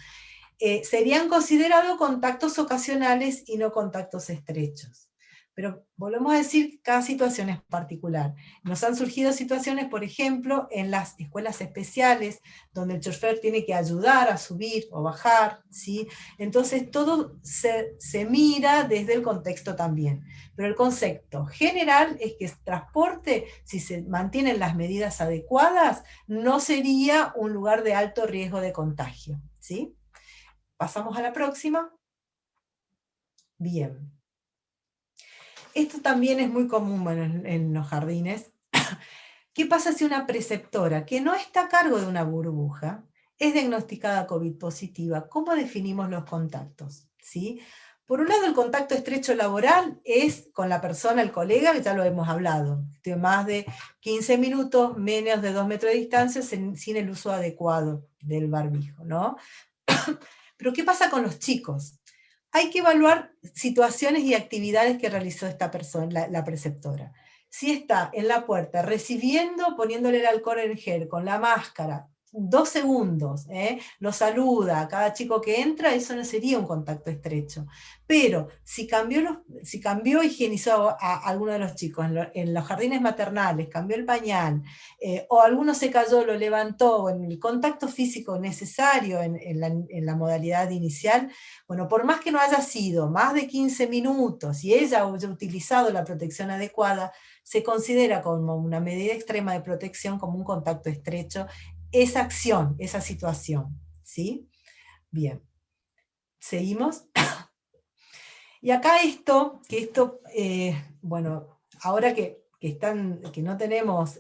Speaker 4: Serían considerados contactos ocasionales y no contactos estrechos. Pero volvemos a decir, cada situación es particular. Nos han surgido situaciones, por ejemplo, en las escuelas especiales, donde el chofer tiene que ayudar a subir o bajar, ¿sí? Entonces todo se mira desde el contexto también. Pero el concepto general es que el transporte, si se mantienen las medidas adecuadas, no sería un lugar de alto riesgo de contagio, ¿sí? Pasamos a la próxima. Bien. Esto también es muy común en los jardines. ¿Qué pasa si una preceptora que no está a cargo de una burbuja es diagnosticada COVID positiva? ¿Cómo definimos los contactos? ¿Sí? Por un lado, el contacto estrecho laboral es con la persona, el colega, que ya lo hemos hablado, de más de 15 minutos, menos de 2 metros de distancia, sin el uso adecuado del barbijo, ¿no? Pero ¿qué pasa con los chicos? Hay que evaluar situaciones y actividades que realizó esta persona, la preceptora. Si está en la puerta recibiendo, poniéndole el alcohol en gel, con la máscara, 2 segundos, lo saluda a cada chico que entra, eso no sería un contacto estrecho. Pero si cambió, higienizó a alguno de los chicos en los jardines maternales, cambió el pañal, o alguno se cayó, lo levantó, en el contacto físico necesario en la modalidad inicial, bueno, por más que no haya sido más de 15 minutos y ella haya utilizado la protección adecuada, se considera como una medida extrema de protección, como un contacto estrecho, esa acción, esa situación, ¿sí? Bien, seguimos. Y acá bueno, ahora que no tenemos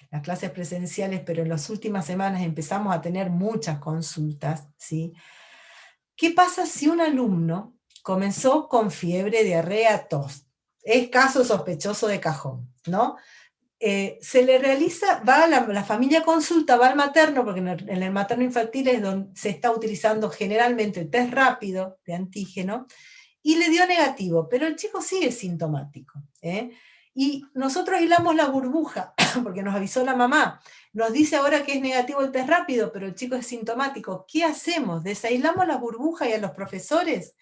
Speaker 4: las clases presenciales, pero en las últimas semanas empezamos a tener muchas consultas, ¿sí? ¿Qué pasa si un alumno comenzó con fiebre, diarrea, tos? Es caso sospechoso de cajón, ¿no? Se le realiza, la familia consulta, va al materno, porque en el materno infantil es donde se está utilizando generalmente el test rápido de antígeno, y le dio negativo, pero el chico sigue sintomático, y nosotros aislamos la burbuja, porque nos avisó la mamá, nos dice ahora que es negativo el test rápido, pero el chico es sintomático. ¿Qué hacemos? ¿Desaislamos la burbuja y a los profesores?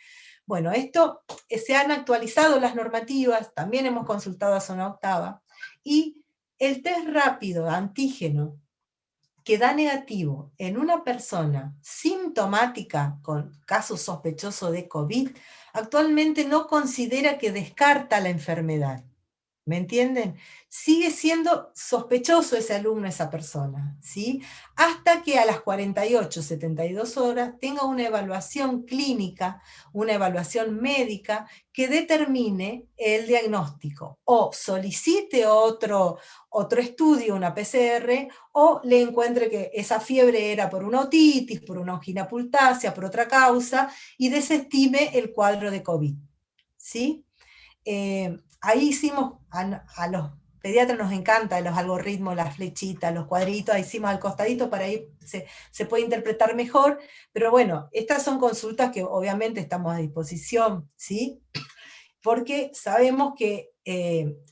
Speaker 4: Bueno, se han actualizado las normativas, también hemos consultado a zona octava, y el test rápido antígeno que da negativo en una persona sintomática con caso sospechoso de COVID, actualmente no considera que descarta la enfermedad. ¿Me entienden? Sigue siendo sospechoso ese alumno, esa persona, ¿sí? Hasta que a las 48, 72 horas tenga una evaluación clínica, una evaluación médica que determine el diagnóstico, o solicite otro estudio, una PCR, o le encuentre que esa fiebre era por una otitis, por una angina pultácea, por otra causa, y desestime el cuadro de COVID, ¿sí? Ahí hicimos, a los pediatras nos encanta los algoritmos, las flechitas, los cuadritos, ahí hicimos al costadito para ahí se puede interpretar mejor, pero bueno, estas son consultas que obviamente estamos a disposición, ¿sí? Porque sabemos que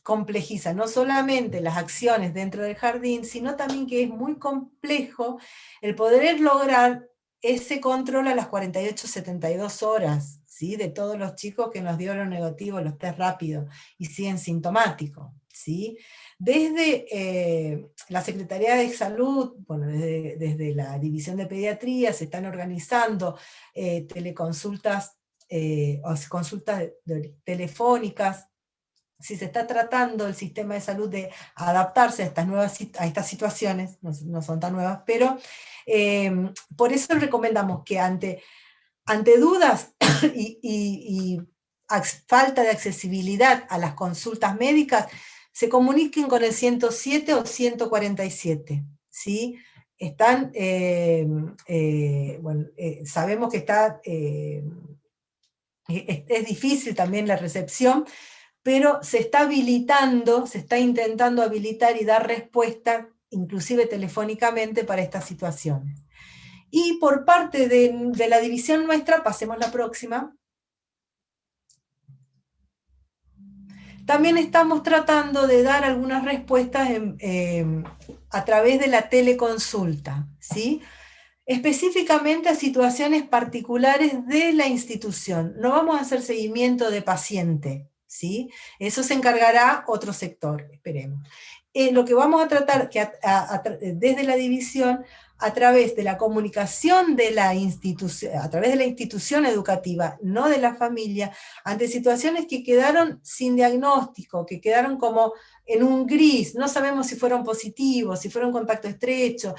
Speaker 4: complejiza no solamente las acciones dentro del jardín, sino también que es muy complejo el poder lograr ese control a las 48, 72 horas, ¿sí? De todos los chicos que nos dio lo negativo, los test rápidos, y siguen sintomáticos, ¿sí? Desde la Secretaría de Salud, bueno, desde la División de Pediatría, se están organizando teleconsultas o consultas telefónicas. Si se está tratando el sistema de salud de adaptarse a estas situaciones, no son tan nuevas, pero por eso recomendamos que ante dudas y falta de accesibilidad a las consultas médicas, se comuniquen con el 107 o 147, ¿sí? Están, sabemos que es difícil también la recepción, pero se está habilitando, se está intentando habilitar y dar respuesta, inclusive telefónicamente, para estas situaciones. Y por parte de la división nuestra, pasemos la próxima, también estamos tratando de dar algunas respuestas a través de la teleconsulta, ¿sí? Específicamente a situaciones particulares de la institución. No vamos a hacer seguimiento de paciente, ¿sí? Eso se encargará otro sector, esperemos. Lo que vamos a tratar desde la división, a través de la comunicación de la institución, a través de la institución educativa, no de la familia, ante situaciones que quedaron sin diagnóstico, que quedaron como en un gris, no sabemos si fueron positivos, si fueron contacto estrecho,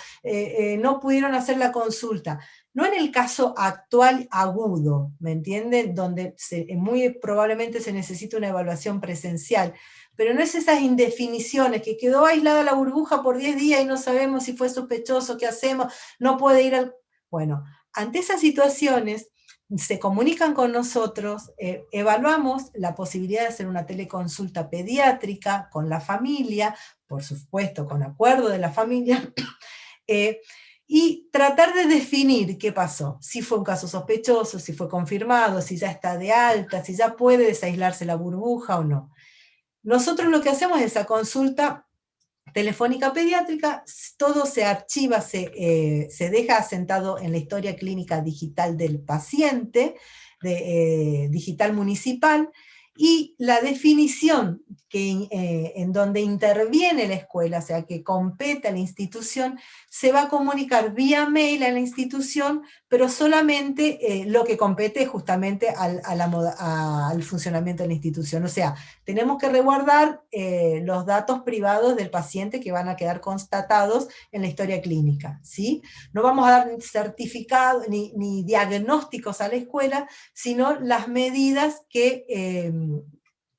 Speaker 4: no pudieron hacer la consulta. No en el caso actual agudo, ¿me entienden? Donde muy probablemente se necesita una evaluación presencial, pero no es esas indefiniciones, que quedó aislada la burbuja por 10 días y no sabemos si fue sospechoso, qué hacemos, no puede ir al... Bueno, ante esas situaciones se comunican con nosotros, evaluamos la posibilidad de hacer una teleconsulta pediátrica con la familia, por supuesto con acuerdo de la familia, y tratar de definir qué pasó, si fue un caso sospechoso, si fue confirmado, si ya está de alta, si ya puede desaislarse la burbuja o no. Nosotros lo que hacemos es esa consulta telefónica pediátrica, todo se archiva, se deja asentado en la historia clínica digital del paciente, digital municipal, y la definición en donde interviene la escuela, o sea, que compete a la institución, se va a comunicar vía mail a la institución, pero solamente lo que compete justamente al funcionamiento de la institución. O sea, tenemos que resguardar los datos privados del paciente que van a quedar constatados en la historia clínica, ¿sí? No vamos a dar certificados ni diagnósticos a la escuela, sino las medidas que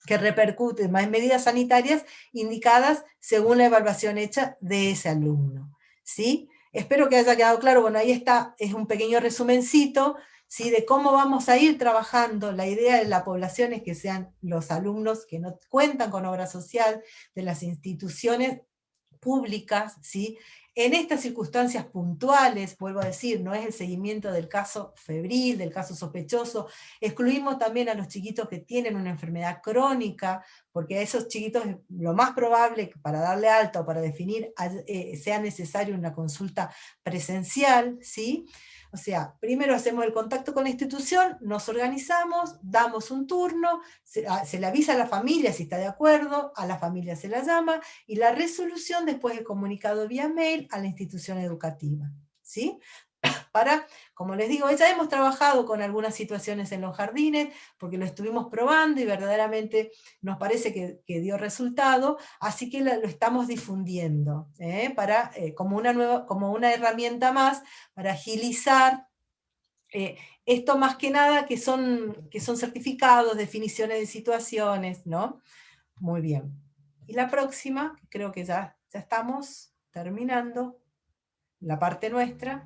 Speaker 4: repercuten, más medidas sanitarias indicadas según la evaluación hecha de ese alumno, ¿sí? Espero que haya quedado claro. Bueno, ahí está, es un pequeño resumencito, ¿sí? De cómo vamos a ir trabajando. La idea de la población es que sean los alumnos que no cuentan con obra social, de las instituciones públicas, ¿sí? En estas circunstancias puntuales, vuelvo a decir, no es el seguimiento del caso febril, del caso sospechoso, excluimos también a los chiquitos que tienen una enfermedad crónica, porque a esos chiquitos es lo más probable que para darle alta o para definir sea necesario una consulta presencial, ¿sí? O sea, primero hacemos el contacto con la institución, nos organizamos, damos un turno, se le avisa a la familia si está de acuerdo, a la familia se la llama, y la resolución después es comunicado vía mail a la institución educativa, ¿sí? Para, como les digo, ya hemos trabajado con algunas situaciones en los jardines, porque lo estuvimos probando y verdaderamente nos parece que dio resultado, así que lo estamos difundiendo, como una herramienta más para agilizar esto, más que nada que son certificados, definiciones de situaciones, ¿no? Muy bien. Y la próxima, creo que ya estamos terminando la parte nuestra,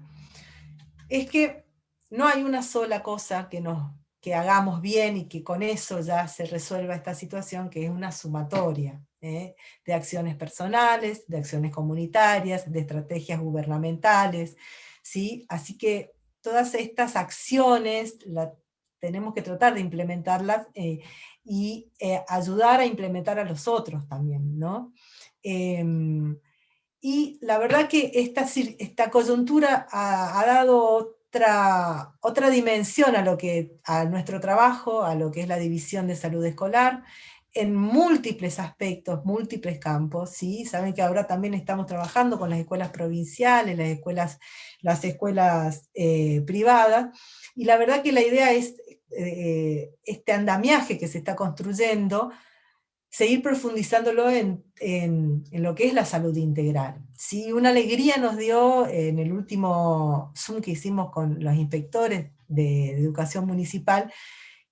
Speaker 4: es que no hay una sola cosa que hagamos bien y que con eso ya se resuelva esta situación, que es una sumatoria de acciones personales, de acciones comunitarias, de estrategias gubernamentales, ¿sí? Así que todas estas acciones tenemos que tratar de implementarlas y ayudar a implementar a los otros también, ¿no? Y la verdad que esta coyuntura ha dado otra dimensión a nuestro trabajo, a lo que es la División de Salud Escolar, en múltiples aspectos, múltiples campos, ¿sí? Saben que ahora también estamos trabajando con las escuelas provinciales, las escuelas privadas, y la verdad que la idea es este andamiaje que se está construyendo, seguir profundizándolo en lo que es la salud integral. ¿Sí? Una alegría nos dio en el último Zoom que hicimos con los inspectores de educación municipal,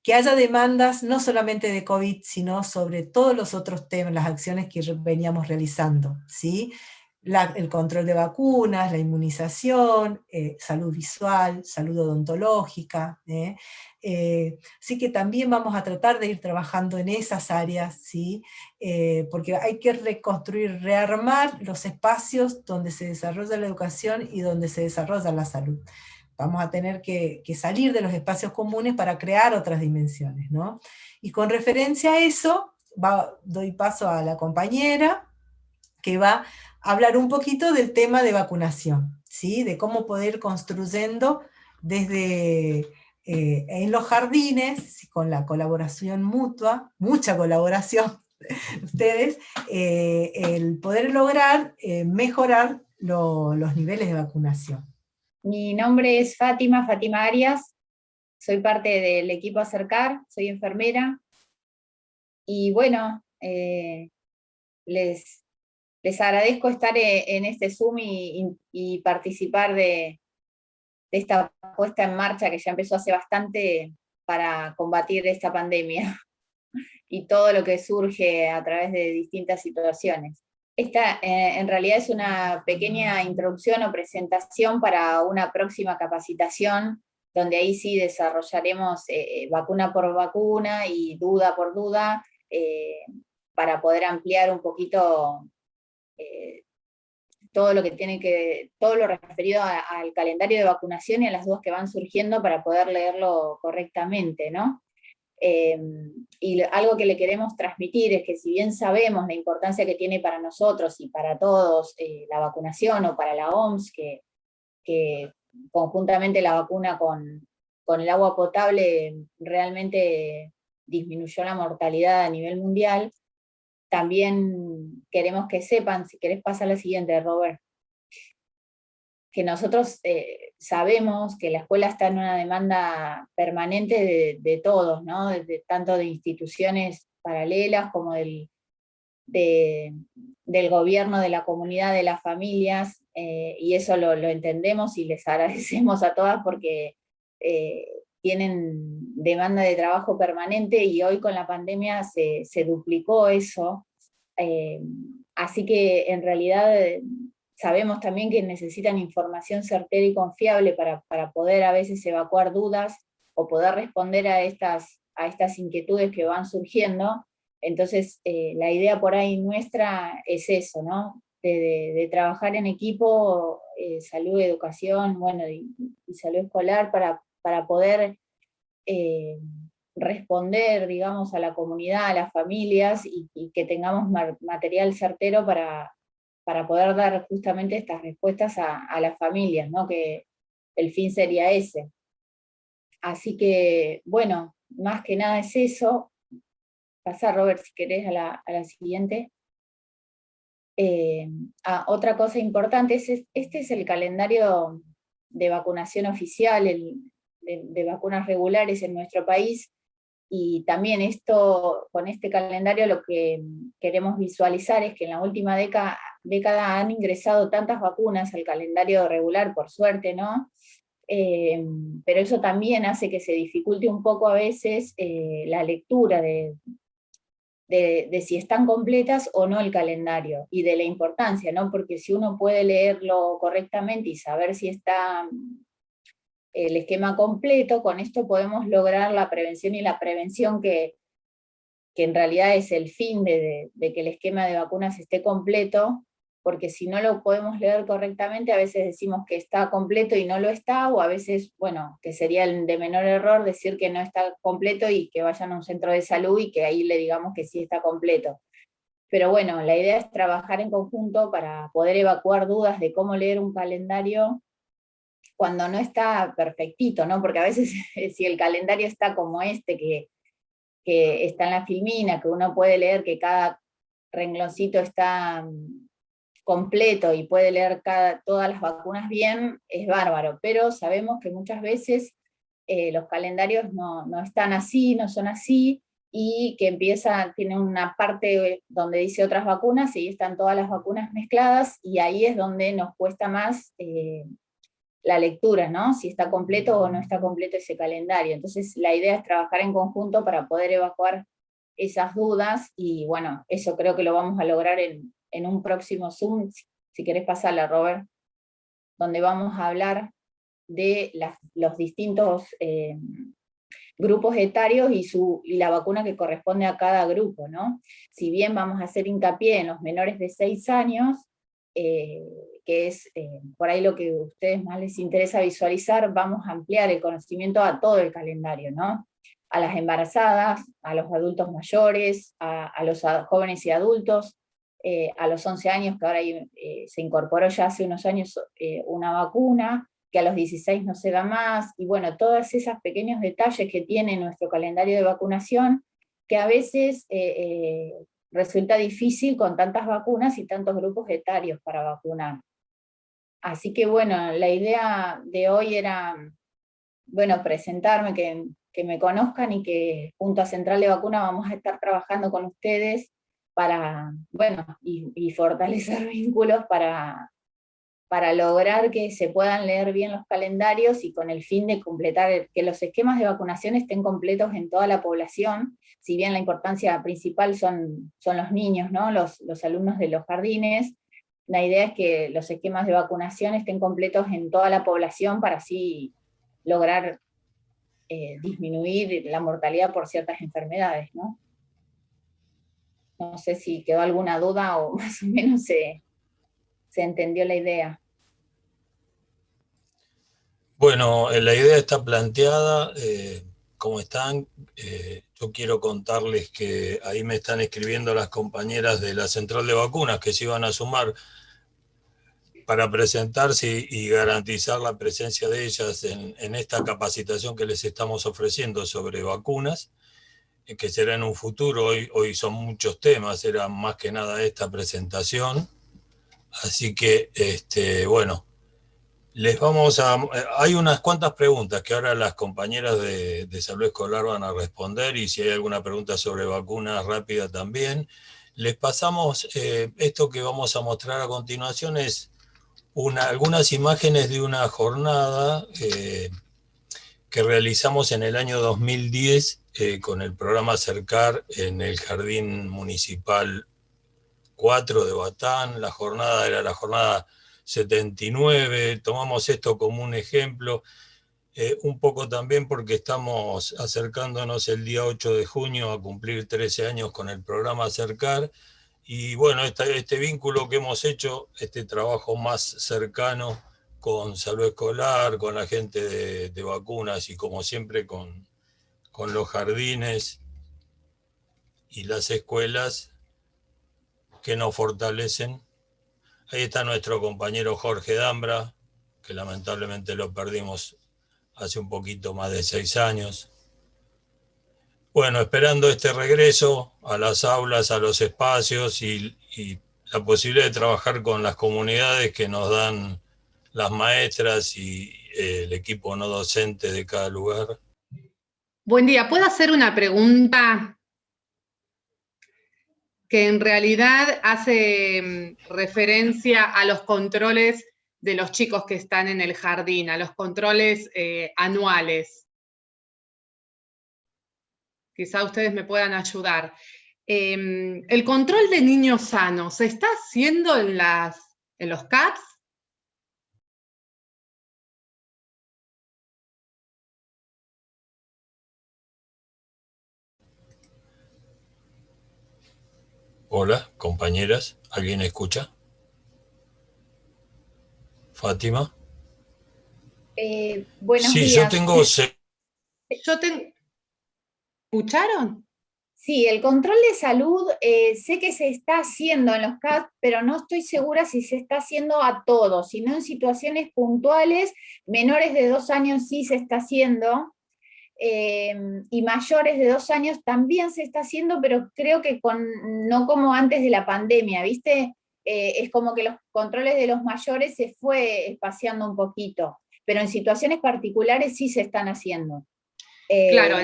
Speaker 4: que haya demandas no solamente de COVID, sino sobre todos los otros temas, las acciones que veníamos realizando, ¿sí? El control de vacunas, la inmunización, salud visual, salud odontológica, así que también vamos a tratar de ir trabajando en esas áreas, ¿sí? Porque hay que reconstruir, rearmar los espacios donde se desarrolla la educación y donde se desarrolla la salud. Vamos a tener que salir de los espacios comunes para crear otras dimensiones, ¿no? Y con referencia a eso, doy paso a la compañera, que va a hablar un poquito del tema de vacunación, ¿sí? De cómo poder ir construyendo desde en los jardines, con la colaboración mutua, mucha colaboración, ustedes, el poder lograr mejorar los niveles de vacunación.
Speaker 5: Mi nombre es Fátima Arias, soy parte del equipo Acercar, soy enfermera, y bueno, les agradezco estar en este Zoom y participar de esta puesta en marcha que ya empezó hace bastante para combatir esta pandemia y todo lo que surge a través de distintas situaciones. Esta en realidad es una pequeña introducción o presentación para una próxima capacitación, donde ahí sí desarrollaremos vacuna por vacuna y duda por duda, para poder ampliar un poquito todo lo referido al calendario de vacunación y a las dudas que van surgiendo para poder leerlo correctamente, ¿no? Y algo que le queremos transmitir es que si bien sabemos la importancia que tiene para nosotros y para todos la vacunación, o para la OMS, que conjuntamente la vacuna con el agua potable realmente disminuyó la mortalidad a nivel mundial, también queremos que sepan, si querés pasar a la siguiente, Robert, que nosotros sabemos que la escuela está en una demanda permanente de todos, ¿no? Tanto de instituciones paralelas como del gobierno, de la comunidad, de las familias, y eso lo entendemos y les agradecemos a todas porque tienen demanda de trabajo permanente, y hoy con la pandemia se duplicó eso, así que en realidad sabemos también que necesitan información certera y confiable para poder a veces evacuar dudas o poder responder a estas inquietudes que van surgiendo. Entonces la idea por ahí nuestra es eso, ¿no? De trabajar en equipo, salud, educación, bueno, y salud escolar, para poder responder, digamos, a la comunidad, a las familias, y que tengamos material certero para poder dar justamente estas respuestas a las familias, ¿no? Que el fin sería ese. Así que, bueno, más que nada es eso. Pasá, Robert, si querés a la siguiente. Otra cosa importante, este es el calendario de vacunación oficial, de vacunas regulares en nuestro país, y también con este calendario lo que queremos visualizar es que en la última década han ingresado tantas vacunas al calendario regular, por suerte, ¿no? Pero eso también hace que se dificulte un poco a veces la lectura de si están completas o no el calendario, y de la importancia, ¿no? Porque si uno puede leerlo correctamente y saber si está el esquema completo, con esto podemos lograr la prevención, y la prevención que en realidad es el fin de que el esquema de vacunas esté completo, porque si no lo podemos leer correctamente, a veces decimos que está completo y no lo está, o a veces, bueno, que sería el de menor error decir que no está completo y que vayan a un centro de salud y que ahí le digamos que sí está completo. Pero bueno, la idea es trabajar en conjunto para poder evacuar dudas de cómo leer un calendario cuando no está perfectito, ¿no? Porque a veces si el calendario está como este, que está en la filmina, que uno puede leer que cada rengloncito está completo y puede leer todas las vacunas bien, es bárbaro, pero sabemos que muchas veces los calendarios no están así, no son así, y que tiene una parte donde dice otras vacunas, y están todas las vacunas mezcladas, y ahí es donde nos cuesta más la lectura, ¿no? Si está completo o no está completo ese calendario. Entonces la idea es trabajar en conjunto para poder evacuar esas dudas, y bueno, eso creo que lo vamos a lograr en un próximo Zoom, si querés pasarla, Robert, donde vamos a hablar de los distintos grupos etarios y la vacuna que corresponde a cada grupo, ¿no? Si bien vamos a hacer hincapié en los menores de 6 años, que es por ahí lo que a ustedes más les interesa visualizar, vamos a ampliar el conocimiento a todo el calendario, ¿no? A las embarazadas, a los adultos mayores, a los jóvenes y adultos, a los 11 años, que ahora se incorporó ya hace unos años una vacuna, que a los 16 no se da más, y bueno, todos esos pequeños detalles que tiene nuestro calendario de vacunación, que a veces resulta difícil con tantas vacunas y tantos grupos etarios para vacunar. Así que bueno, la idea de hoy era, bueno, presentarme, que me conozcan, y que junto a Central de Vacuna vamos a estar trabajando con ustedes para, bueno, y fortalecer vínculos para lograr que se puedan leer bien los calendarios, y con el fin de completar, que los esquemas de vacunación estén completos en toda la población, si bien la importancia principal son los niños, ¿no? Los alumnos de los jardines. La idea es que los esquemas de vacunación estén completos en toda la población para así lograr disminuir la mortalidad por ciertas enfermedades, ¿no? No sé si quedó alguna duda o más o menos se entendió la idea.
Speaker 2: Bueno, la idea está planteada. ¿Cómo están? Yo quiero contarles que ahí me están escribiendo las compañeras de la Central de Vacunas que se iban a sumar para presentarse y garantizar la presencia de ellas en esta capacitación que les estamos ofreciendo sobre vacunas, que será en un futuro. Hoy son muchos temas, era más que nada esta presentación. Así que, bueno, hay unas cuantas preguntas que ahora las compañeras de salud escolar van a responder, y si hay alguna pregunta sobre vacunas rápida también. Les pasamos esto que vamos a mostrar a continuación, es algunas imágenes de una jornada que realizamos en el año 2010 con el programa Acercar en el Jardín Municipal 4 de Batán. La jornada era la jornada 79, tomamos esto como un ejemplo, un poco también porque estamos acercándonos el día 8 de junio a cumplir 13 años con el programa Acercar, y bueno, este vínculo que hemos hecho, este trabajo más cercano con salud escolar, con la gente de vacunas, y como siempre con los jardines y las escuelas que nos fortalecen. Ahí está nuestro compañero Jorge Dambra, que lamentablemente lo perdimos hace un poquito más de 6 años. Bueno, esperando este regreso a las aulas, a los espacios, y la posibilidad de trabajar con las comunidades que nos dan las maestras y el equipo no docente de cada lugar.
Speaker 6: Buen día, ¿puedo hacer una pregunta que en realidad hace referencia a los controles de los chicos que están en el jardín, a los controles anuales? Quizá ustedes me puedan ayudar. ¿El control de niños sanos se está haciendo en los CAPS?
Speaker 2: Hola, compañeras, ¿alguien escucha? ¿Fátima?
Speaker 5: Buenos
Speaker 2: sí,
Speaker 5: días.
Speaker 2: Yo tengo...
Speaker 6: ¿Escucharon?
Speaker 5: Sí, el control de salud sé que se está haciendo en los CAP, pero no estoy segura si se está haciendo a todos, sino en situaciones puntuales. Menores de 2 años sí se está haciendo, y mayores de 2 años también se está haciendo, pero creo que no como antes de la pandemia, ¿viste? Es como que los controles de los mayores se fue espaciando un poquito, pero en situaciones particulares sí se están haciendo.
Speaker 6: Claro,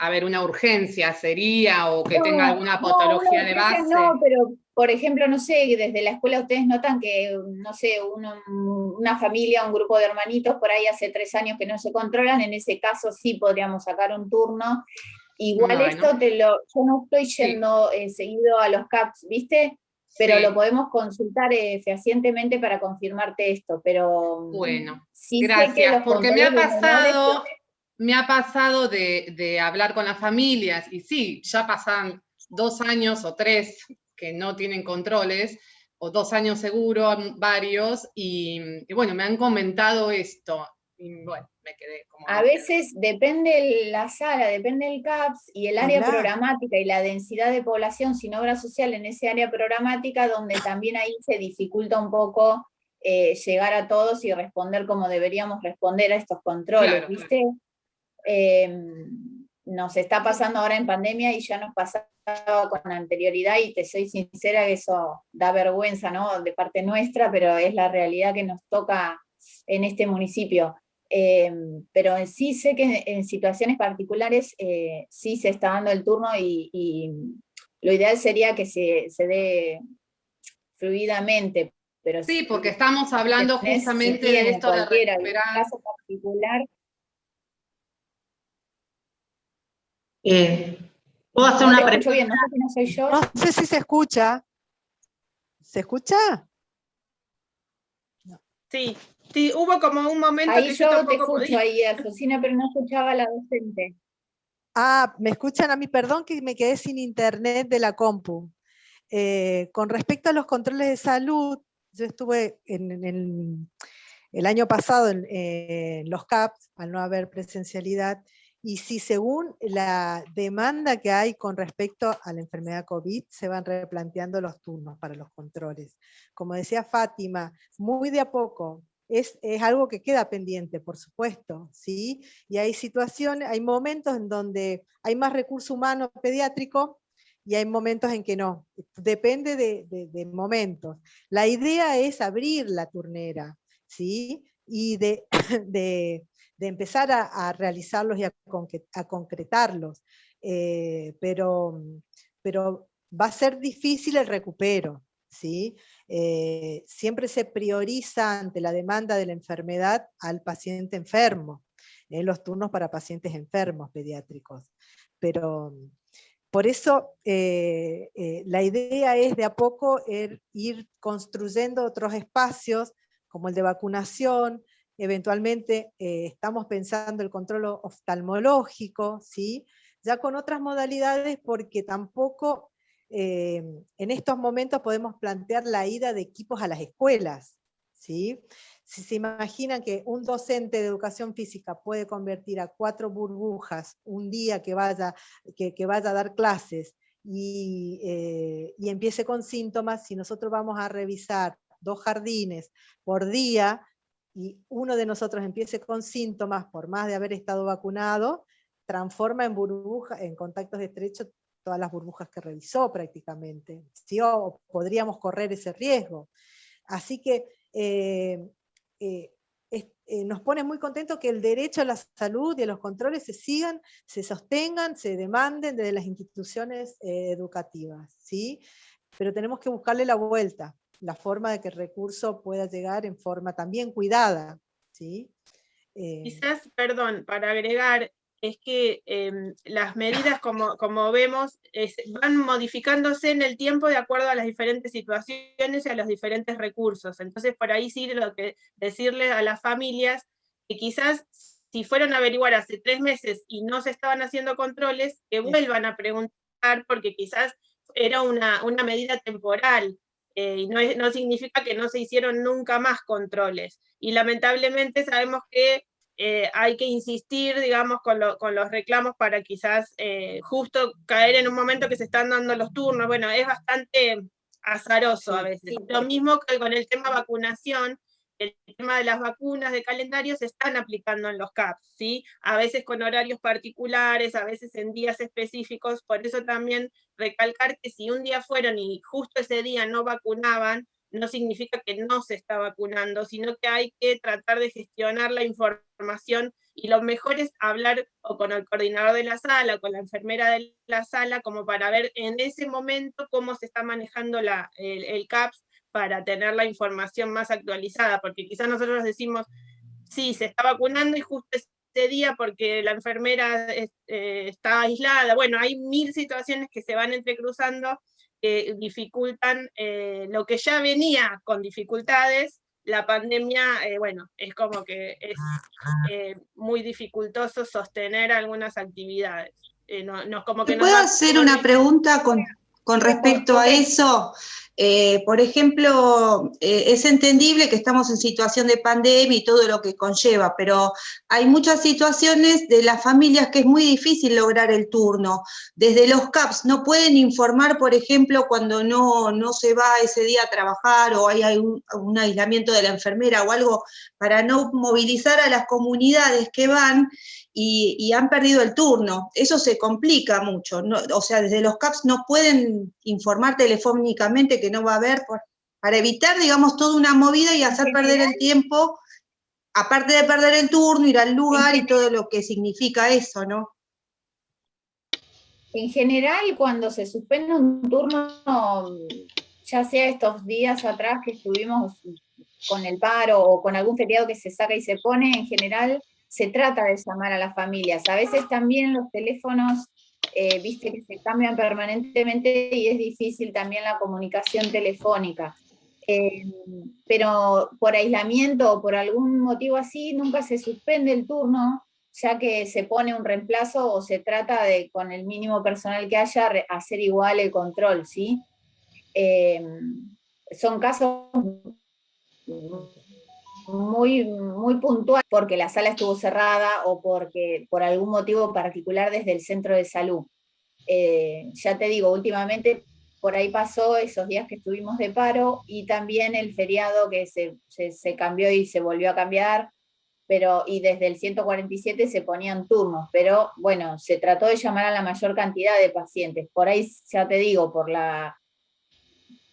Speaker 6: a ver, una urgencia sería, o que tenga alguna patología de base.
Speaker 5: No, pero por ejemplo, no sé, desde la escuela ustedes notan que, no sé, una familia, un grupo de hermanitos por ahí hace 3 años que no se controlan, en ese caso sí podríamos sacar un turno. Igual
Speaker 6: Bueno.
Speaker 5: yo no estoy yendo seguido a los CAPS, ¿viste? Pero
Speaker 6: Sí.
Speaker 5: lo podemos consultar fehacientemente para confirmarte esto, pero
Speaker 6: bueno,
Speaker 5: sí
Speaker 6: gracias,
Speaker 5: sé que los
Speaker 6: porque me ha
Speaker 5: pasado
Speaker 6: de hablar con las familias, y sí, ya pasan 2 años o 3 que no tienen controles, o 2 años seguro, varios, y bueno, me han comentado esto, y bueno, me quedé como...
Speaker 5: A veces depende la sala, depende el CAPS y el área programática y la densidad de población sin obra social en ese área programática, donde también ahí se dificulta un poco llegar a todos y responder como deberíamos responder a estos controles,
Speaker 6: Claro,
Speaker 5: ¿viste? Nos está pasando ahora en pandemia y ya nos pasaba con anterioridad, y te soy sincera que eso da vergüenza, ¿no? De parte nuestra, pero es la realidad que nos toca en este municipio. Pero sí sé que en situaciones particulares sí se está dando el turno, y lo ideal sería que se dé fluidamente. Pero
Speaker 6: sí, porque estamos hablando justamente de esto de recuperar.
Speaker 5: Caso particular.
Speaker 7: ¿Puedo hacer una pregunta?
Speaker 5: Bien, no sé si no soy yo.
Speaker 7: No sé si se escucha. ¿Se escucha?
Speaker 3: Sí, sí, hubo como un momento
Speaker 5: Ahí
Speaker 3: que
Speaker 5: yo
Speaker 3: tampoco
Speaker 5: te escucho,
Speaker 3: podía.
Speaker 5: ahí, Azucena, pero no escuchaba a la docente.
Speaker 7: Ah, ¿me escuchan a mí? Perdón que me quedé sin internet de la compu. Con respecto a los controles de salud, yo estuve el año pasado en los CAPS, al no haber presencialidad, y si según la demanda que hay con respecto a la enfermedad COVID, se van replanteando los turnos para los controles. Como decía Fátima, muy de a poco, es algo que queda pendiente, por supuesto, ¿sí? Y hay situaciones, hay momentos en donde hay más recurso humano pediátrico, y hay momentos en que no, depende de momentos. La idea es abrir la turnera, ¿sí? Y de empezar a realizarlos y a concretarlos, pero va a ser difícil el recupero, ¿sí? Siempre se prioriza ante la demanda de la enfermedad al paciente enfermo, los turnos para pacientes enfermos pediátricos, pero por eso la idea es de a poco ir construyendo otros espacios, como el de vacunación. Eventualmente estamos pensando el control oftalmológico, ¿sí? Ya con otras modalidades, porque tampoco en estos momentos podemos plantear la ida de equipos a las escuelas, ¿sí? Si se imaginan que un docente de educación física puede convertir a 4 burbujas un día que vaya a dar clases y empiece con síntomas, si nosotros vamos a revisar 2 jardines por día y uno de nosotros empiece con síntomas por más de haber estado vacunado, transforma en burbujas, en contactos estrechos, todas las burbujas que revisó prácticamente, ¿sí? O podríamos correr ese riesgo. Así que nos pone muy contentos que el derecho a la salud y a los controles se sostengan, se demanden desde las instituciones educativas, ¿sí? Pero tenemos que buscarle la vuelta, la forma de que el recurso pueda llegar en forma también cuidada, ¿sí?
Speaker 3: Quizás, perdón, para agregar, es que las medidas, como vemos, van modificándose en el tiempo de acuerdo a las diferentes situaciones y a los diferentes recursos. Entonces, por ahí sí lo que decirles a las familias que quizás si fueron a averiguar hace 3 meses y no se estaban haciendo controles, que vuelvan a preguntar, porque quizás era una medida temporal, y no significa que no se hicieron nunca más controles. Y lamentablemente sabemos que hay que insistir, digamos, con los reclamos para quizás justo caer en un momento que se están dando los turnos. Bueno, es bastante azaroso a veces. Lo mismo que con el tema vacunación, el tema de las vacunas de calendario se están aplicando en los CAPS, ¿sí? A veces con horarios particulares, a veces en días específicos, por eso también recalcar que si un día fueron y justo ese día no vacunaban, no significa que no se está vacunando, sino que hay que tratar de gestionar la información y lo mejor es hablar o con el coordinador de la sala, o con la enfermera de la sala, como para ver en ese momento cómo se está manejando el CAPS para tener la información más actualizada, porque quizás nosotros decimos, sí, se está vacunando y justo ese día porque la enfermera está aislada. Bueno, hay 1000 situaciones que se van entrecruzando que dificultan lo que ya venía con dificultades. La pandemia, bueno, es como que es muy dificultoso sostener algunas actividades. Como que
Speaker 8: ¿Te puedo hacer una pregunta con respecto a eso? Por ejemplo, es entendible que estamos en situación de pandemia y todo lo que conlleva, pero hay muchas situaciones de las familias que es muy difícil lograr el turno. Desde los CAPS no pueden informar, por ejemplo, cuando no se va ese día a trabajar o hay un aislamiento de la enfermera o algo, para no movilizar a las comunidades que van y han perdido el turno. Eso se complica mucho, ¿no? O sea, desde los CAPS no pueden informar telefónicamente que no va a haber, para evitar, digamos, toda una movida y hacer perder el tiempo, aparte de perder el turno, ir al lugar y todo lo que significa eso, ¿no?
Speaker 5: En general, cuando se suspende un turno, ya sea estos días atrás que estuvimos con el paro o con algún feriado que se saca y se pone, en general se trata de llamar a las familias. A veces también los teléfonos, viste que se cambian permanentemente y es difícil también la comunicación telefónica. Pero por aislamiento o por algún motivo así, nunca se suspende el turno, ya que se pone un reemplazo o se trata de, con el mínimo personal que haya, hacer igual el control, ¿sí? Son casos muy puntuales, porque la sala estuvo cerrada o porque por algún motivo particular desde el centro de salud. Ya te digo, últimamente por ahí pasó esos días que estuvimos de paro y también el feriado que se cambió y se volvió a cambiar, y desde el 147 se ponían turnos, pero bueno, se trató de llamar a la mayor cantidad de pacientes. Por ahí, ya te digo,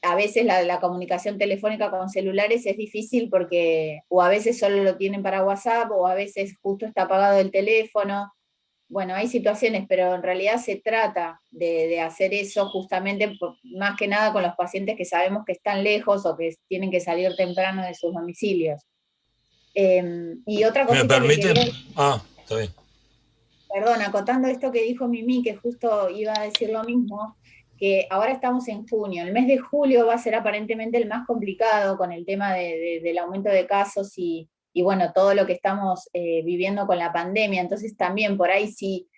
Speaker 5: a veces la comunicación telefónica con celulares es difícil porque o a veces solo lo tienen para WhatsApp o a veces justo está apagado el teléfono. Bueno, hay situaciones, pero en realidad se trata de hacer eso justamente más que nada con los pacientes que sabemos que están lejos o que tienen que salir temprano de sus domicilios. Y otra cosita
Speaker 2: ¿Me permiten?
Speaker 5: que
Speaker 2: Está bien.
Speaker 5: Perdón, acotando esto que dijo Mimi, que justo iba a decir lo mismo, que ahora estamos en junio, el mes de julio va a ser aparentemente el más complicado con el tema del aumento de casos y bueno, todo lo que estamos viviendo con la pandemia, entonces también por ahí sí,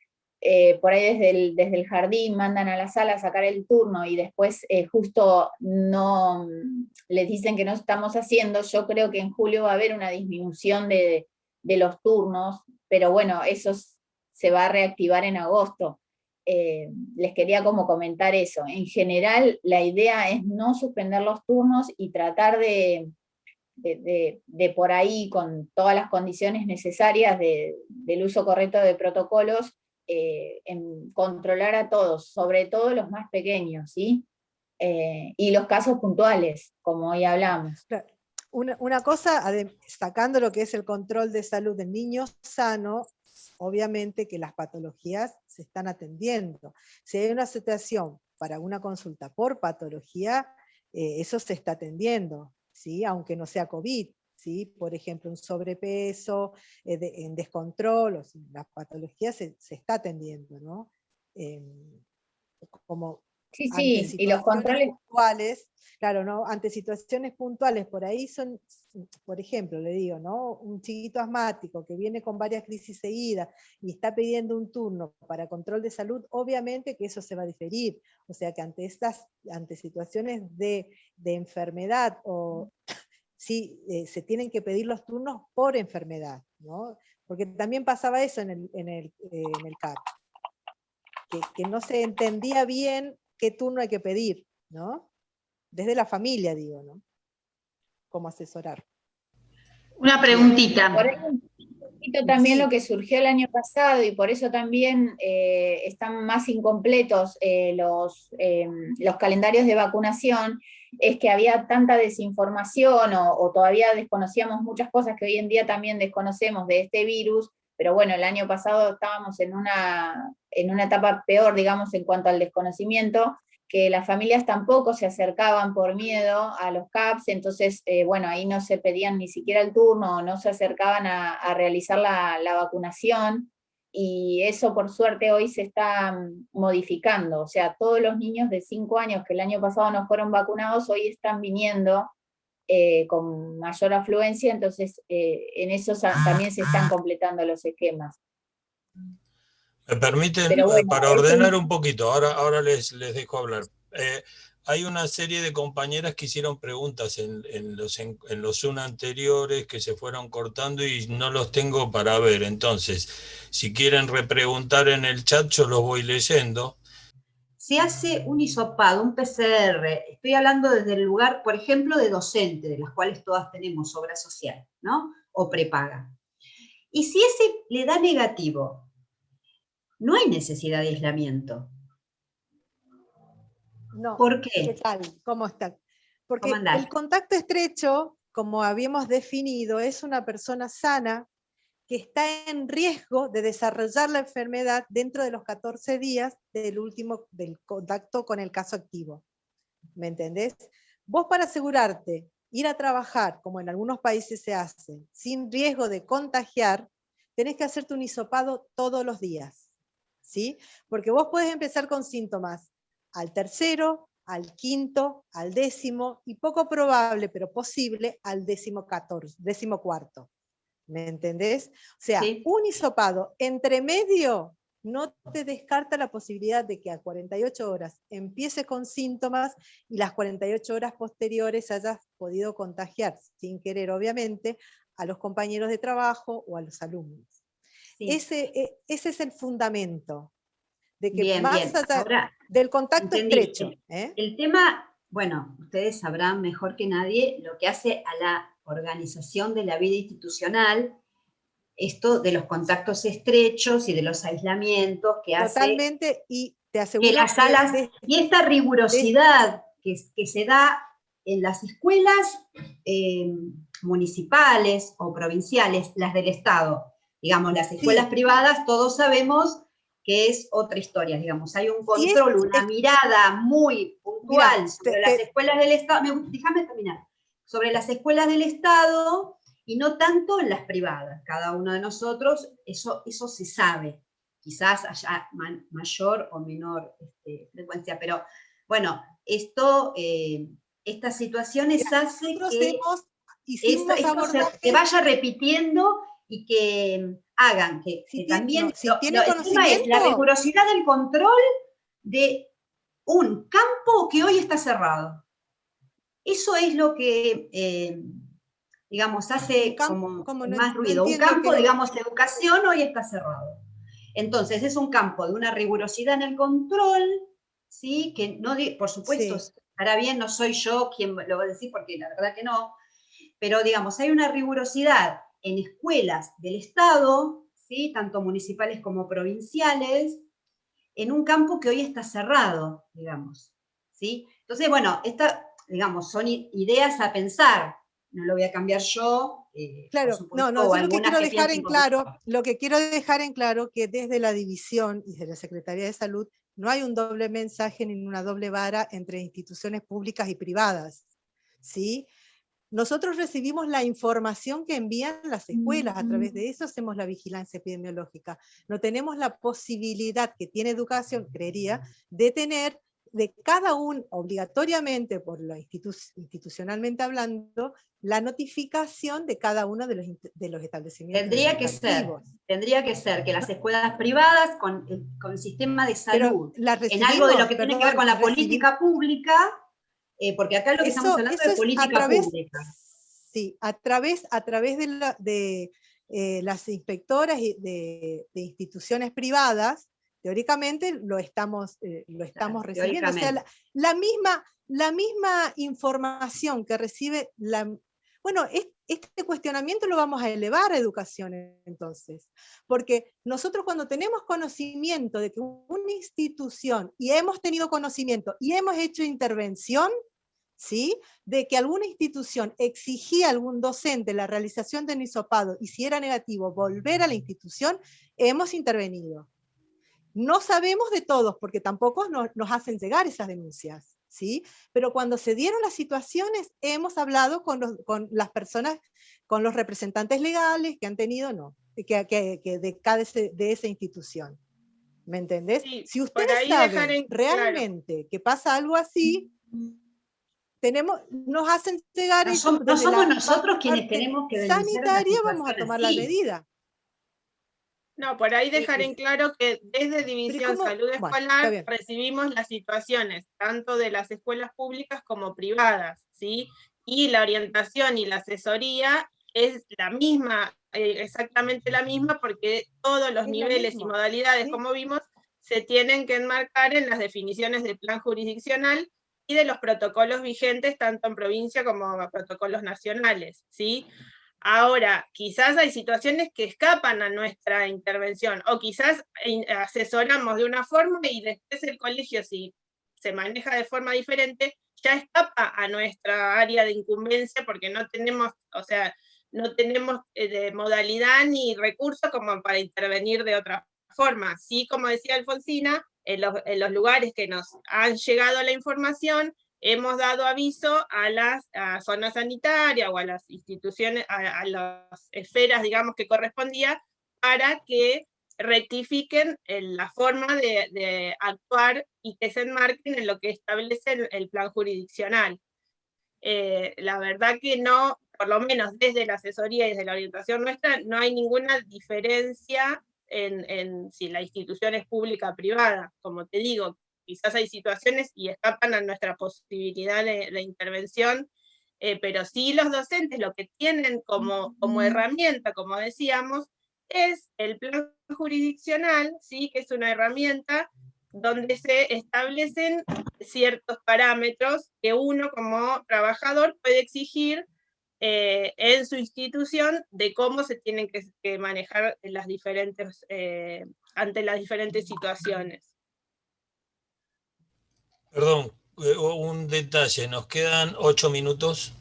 Speaker 5: por ahí desde el jardín mandan a la sala a sacar el turno y después justo no les dicen que no estamos haciendo, yo creo que en julio va a haber una disminución de los turnos, pero bueno, eso se va a reactivar en agosto. Les quería como comentar eso. En general, la idea es no suspender los turnos y tratar de por ahí, con todas las condiciones necesarias del uso correcto de protocolos, en controlar a todos, sobre todo los más pequeños, ¿sí? Y los casos puntuales, como hoy hablamos.
Speaker 7: Una cosa, sacando lo que es el control de salud del niño sano, obviamente que las patologías se están atendiendo. Si hay una situación para una consulta por patología, eso se está atendiendo, ¿sí? Aunque no sea COVID, ¿sí? Por ejemplo, un sobrepeso, en descontrol, o sea, la patología se está atendiendo, ¿no? Como
Speaker 5: Sí, y los controles
Speaker 7: puntuales, claro, ¿no? Ante situaciones puntuales, por ahí son, por ejemplo, le digo, ¿no? Un chiquito asmático que viene con varias crisis seguidas y está pidiendo un turno para control de salud, obviamente que eso se va a diferir. O sea que ante situaciones de enfermedad o sí, se tienen que pedir los turnos por enfermedad, ¿no? Porque también pasaba eso en el CAP, que no se entendía bien qué turno hay que pedir, ¿no? Desde la familia, digo, ¿no? Cómo asesorar.
Speaker 8: Una preguntita.
Speaker 5: Por ahí un poquito también lo que surgió el año pasado, y por eso también están más incompletos los calendarios de vacunación, es que había tanta desinformación o todavía desconocíamos muchas cosas que hoy en día también desconocemos de este virus, pero bueno, el año pasado estábamos en una etapa peor, digamos, en cuanto al desconocimiento, que las familias tampoco se acercaban por miedo a los CAPS, entonces, bueno, ahí no se pedían ni siquiera el turno, no se acercaban a realizar la vacunación, y eso por suerte hoy se está modificando, o sea, todos los niños de 5 años que el año pasado no fueron vacunados, hoy están viniendo con mayor afluencia, entonces en eso también se están completando los esquemas.
Speaker 2: Me permiten,
Speaker 5: Bueno,
Speaker 2: para ordenar un poquito, ahora les dejo hablar. Hay una serie de compañeras que hicieron preguntas en los Zoom anteriores que se fueron cortando y no los tengo para ver. Entonces, si quieren repreguntar en el chat, yo los voy leyendo.
Speaker 9: Se hace un hisopado, un PCR, estoy hablando desde el lugar, por ejemplo, de docente, de las cuales todas tenemos obra social, ¿no? O prepaga. Y si ese le da negativo, no hay necesidad de aislamiento.
Speaker 7: No.
Speaker 9: ¿Por qué?
Speaker 7: ¿Qué tal? ¿Cómo están? Porque
Speaker 9: ¿Cómo andás?
Speaker 7: el contacto estrecho, como habíamos definido, es una persona sana que está en riesgo de desarrollar la enfermedad dentro de los 14 días del contacto con el caso activo. ¿Me entendés? Vos, para asegurarte, ir a trabajar, como en algunos países se hace, sin riesgo de contagiar, tenés que hacerte un hisopado todos los días, ¿sí? Porque vos podés empezar con síntomas al tercero, al quinto, al 10º, y poco probable, pero posible, al 14º. ¿Me entendés? O sea,
Speaker 9: Sí.
Speaker 7: Un hisopado entre medio no te descarta la posibilidad de que a 48 horas empiece con síntomas y las 48 horas posteriores hayas podido contagiar, sin querer obviamente, a los compañeros de trabajo o a los alumnos.
Speaker 9: Sí.
Speaker 7: Ese es el fundamento, de que
Speaker 9: Bien,
Speaker 7: más
Speaker 9: bien.
Speaker 7: allá
Speaker 9: Ahora,
Speaker 7: del contacto
Speaker 9: entendiste.
Speaker 7: estrecho.
Speaker 9: El tema, bueno, ustedes sabrán mejor que nadie lo que hace a la organización de la vida institucional, esto de los contactos estrechos y de los aislamientos que hace
Speaker 7: Totalmente, y te aseguro
Speaker 9: que las salas, y esta rigurosidad que se da en las escuelas municipales o provinciales, las del Estado, digamos, las escuelas privadas, todos sabemos que es otra historia, digamos, hay un control, una mirada muy puntual sobre las escuelas del Estado, déjame terminar, sobre las escuelas del Estado y no tanto en las privadas. Cada uno de nosotros, eso se sabe, quizás haya mayor o menor frecuencia, pero bueno, estas situaciones hacen que esto se vaya repitiendo y que hagan que también, el tema es la rigurosidad del control de un campo que hoy está cerrado. Eso es lo que, digamos, hace como más ruido. Un campo, digamos, de educación hoy está cerrado. Entonces, es un campo de una rigurosidad en el control, ¿sí? Que no, por supuesto, ahora bien, no soy yo quien lo va a decir, porque la verdad que no, pero digamos, hay una rigurosidad en escuelas del Estado, ¿sí? Tanto municipales como provinciales, en un campo que hoy está cerrado, digamos, ¿sí? Entonces, bueno, digamos, son ideas a pensar, no lo voy a cambiar yo.
Speaker 7: Claro,
Speaker 9: supuesto,
Speaker 7: yo lo que quiero dejar en claro, que desde la división y desde la Secretaría de Salud no hay un doble mensaje ni una doble vara entre instituciones públicas y privadas, ¿sí? Nosotros recibimos la información que envían las escuelas, a través de eso hacemos la vigilancia epidemiológica. No tenemos la posibilidad que tiene educación, creería, de tener de cada uno, obligatoriamente, por lo institucionalmente hablando, la notificación de cada uno de los establecimientos
Speaker 9: Tendría que ser que las escuelas privadas con el sistema de salud, en algo de lo que tiene que ver con la política pública, porque acá lo que estamos hablando es política pública.
Speaker 7: Sí, a través de las inspectoras de instituciones privadas, teóricamente lo estamos recibiendo. O sea, la misma información que recibe bueno, este cuestionamiento lo vamos a elevar a educación entonces, porque nosotros cuando tenemos conocimiento de que una institución, y hemos tenido conocimiento, y hemos hecho intervención, ¿sí?, de que alguna institución exigía a algún docente la realización de un hisopado, y si era negativo, volver a la institución, hemos intervenido. No sabemos de todos, porque tampoco nos hacen llegar esas denuncias, ¿sí? Pero cuando se dieron las situaciones, hemos hablado con las personas, con los representantes legales que han tenido, de esa institución. ¿Me entendés?
Speaker 3: Sí,
Speaker 7: si ustedes saben realmente que pasa algo así, nos hacen llegar
Speaker 9: no
Speaker 7: eso.
Speaker 9: No somos nosotros quienes tenemos que denunciar
Speaker 7: sanitaria, vamos a tomar la medida.
Speaker 3: No, por ahí dejar en claro que desde División Salud Escolar recibimos las situaciones, tanto de las escuelas públicas como privadas, ¿sí? Y la orientación y la asesoría es la misma, exactamente la misma, porque todos los niveles y modalidades, como vimos, se tienen que enmarcar en las definiciones del plan jurisdiccional y de los protocolos vigentes, tanto en provincia como protocolos nacionales, ¿sí? Ahora, quizás hay situaciones que escapan a nuestra intervención, o quizás asesoramos de una forma y después el colegio, si se maneja de forma diferente, ya escapa a nuestra área de incumbencia porque no tenemos, o sea, no tenemos de modalidad ni recursos como para intervenir de otra forma. Sí, como decía Alfonsina, en los lugares que nos han llegado la información, hemos dado aviso a las zonas sanitarias o a las instituciones, a las esferas, digamos, que correspondía, para que rectifiquen la forma de actuar y que se enmarquen en lo que establece el plan jurisdiccional. La verdad que no, por lo menos desde la asesoría y desde la orientación nuestra, no hay ninguna diferencia en si la institución es pública o privada. Como te digo, quizás hay situaciones y escapan a nuestra posibilidad de intervención, pero sí los docentes lo que tienen como herramienta, como decíamos, es el plan jurisdiccional, ¿sí? Que es una herramienta donde se establecen ciertos parámetros que uno como trabajador puede exigir en su institución de cómo se tienen que manejar las diferentes, ante las diferentes situaciones.
Speaker 2: Perdón, un detalle, nos quedan 8 minutos,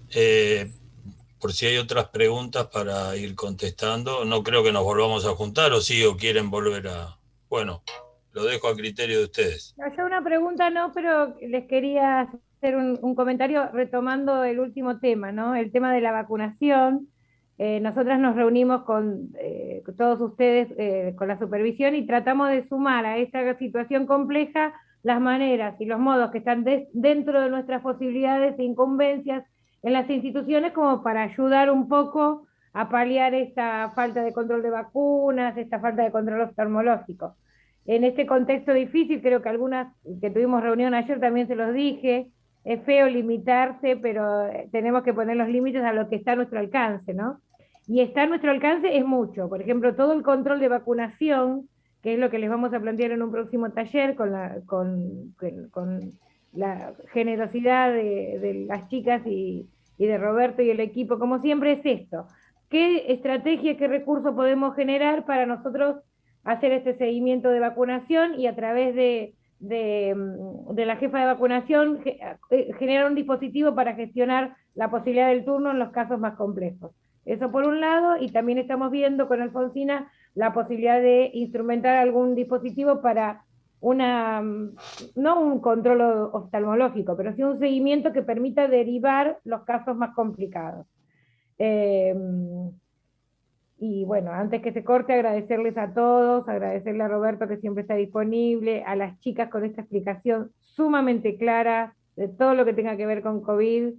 Speaker 2: por si hay otras preguntas para ir contestando. No creo que nos volvamos a juntar, o sí, o quieren volver a... Bueno, lo dejo a criterio de ustedes.
Speaker 1: Yo una pregunta no, pero les quería hacer un comentario retomando el último tema, ¿no? El tema de la vacunación. Nosotras nos reunimos con todos ustedes con la supervisión y tratamos de sumar a esta situación compleja las maneras y los modos que están dentro de nuestras posibilidades e incumbencias en las instituciones como para ayudar un poco a paliar esta falta de control de vacunas, esta falta de control oftalmológico. En este contexto difícil, creo que algunas que tuvimos reunión ayer también se los dije, es feo limitarse, pero tenemos que poner los límites a lo que está a nuestro alcance, ¿no? Y está a nuestro alcance es mucho. Por ejemplo, todo el control de vacunación, que es lo que les vamos a plantear en un próximo taller con la generosidad de las chicas y de Roberto y el equipo, como siempre, es esto. ¿Qué estrategia, qué recurso podemos generar para nosotros hacer este seguimiento de vacunación y a través de la jefa de vacunación generar un dispositivo para gestionar la posibilidad del turno en los casos más complejos? Eso por un lado, y también estamos viendo con Alfonsina la posibilidad de instrumentar algún dispositivo para no un control oftalmológico, pero sí un seguimiento que permita derivar los casos más complicados. Y bueno, antes que se corte, agradecerles a todos, agradecerle a Roberto que siempre está disponible, a las chicas con esta explicación sumamente clara de todo lo que tenga que ver con COVID.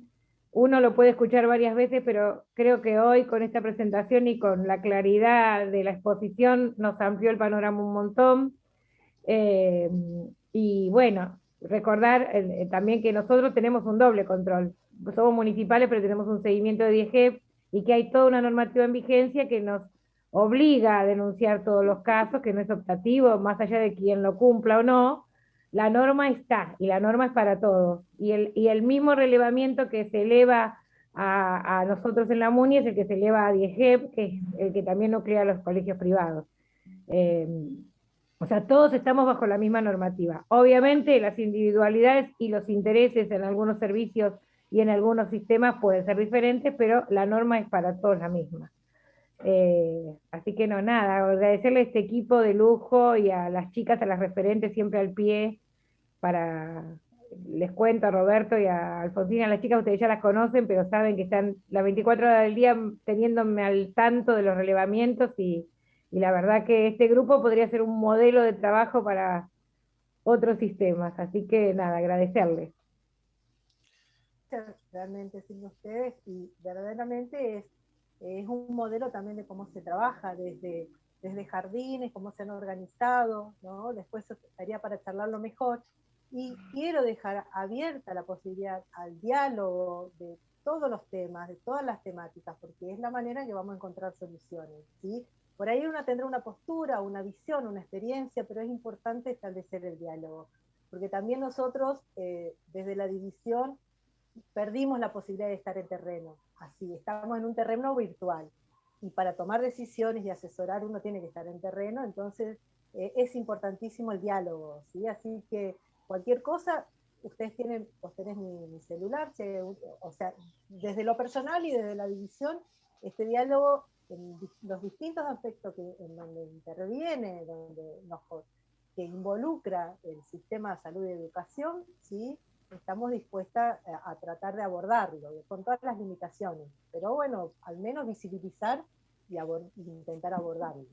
Speaker 1: Uno lo puede escuchar varias veces, pero creo que hoy con esta presentación y con la claridad de la exposición nos amplió el panorama un montón. Y bueno, recordar también que nosotros tenemos un doble control somos municipales, pero tenemos un seguimiento de DIEGEP, y que hay toda una normativa en vigencia que nos obliga a denunciar todos los casos, que no es optativo, más allá de quien lo cumpla o no, la norma está, y la norma es para todos. Y el mismo relevamiento que se eleva a nosotros en la MUNI es el que se eleva a DIEGEP, que es el que también nuclea a los colegios privados. O sea, todos estamos bajo la misma normativa. Obviamente las individualidades y los intereses en algunos servicios y en algunos sistemas pueden ser diferentes, pero la norma es para todos la misma. Así que no, nada, agradecerle a este equipo de lujo y a las chicas, a las referentes siempre al pie, les cuento a Roberto y a Alfonsina, a las chicas ustedes ya las conocen, pero saben que están las 24 horas del día teniéndome al tanto de los relevamientos, y la verdad que este grupo podría ser un modelo de trabajo para otros sistemas, así que nada, agradecerles.
Speaker 7: Realmente sin ustedes, y verdaderamente es un modelo también de cómo se trabaja desde jardines, cómo se han organizado, ¿no? Después estaría para charlarlo mejor, y quiero dejar abierta la posibilidad al diálogo de todos los temas, de todas las temáticas, porque es la manera en que vamos a encontrar soluciones, ¿sí? Por ahí uno tendrá una postura, una visión, una experiencia, pero es importante establecer el diálogo, porque también nosotros, desde la división, perdimos la posibilidad de estar en terreno, así, estamos en un terreno virtual, y para tomar decisiones y asesorar uno tiene que estar en terreno, entonces es importantísimo el diálogo, ¿sí? Así que cualquier cosa, ustedes tenés mi celular, o sea, desde lo personal y desde la división, este diálogo en los distintos aspectos en donde interviene, que involucra el sistema de salud y educación, ¿sí? Estamos dispuestas a tratar de abordarlo, con todas las limitaciones, pero bueno, al menos visibilizar y intentar abordarlo.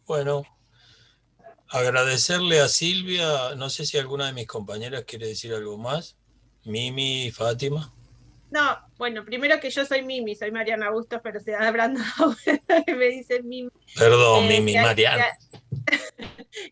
Speaker 2: Bueno, agradecerle a Silvia, no sé si alguna de mis compañeras quiere decir algo más. Mimi, Fátima.
Speaker 3: No, bueno, primero que yo soy Mimi, soy Mariana Bustos, pero se da hablando me dicen Mimi.
Speaker 2: Perdón, Mimi, Mariana.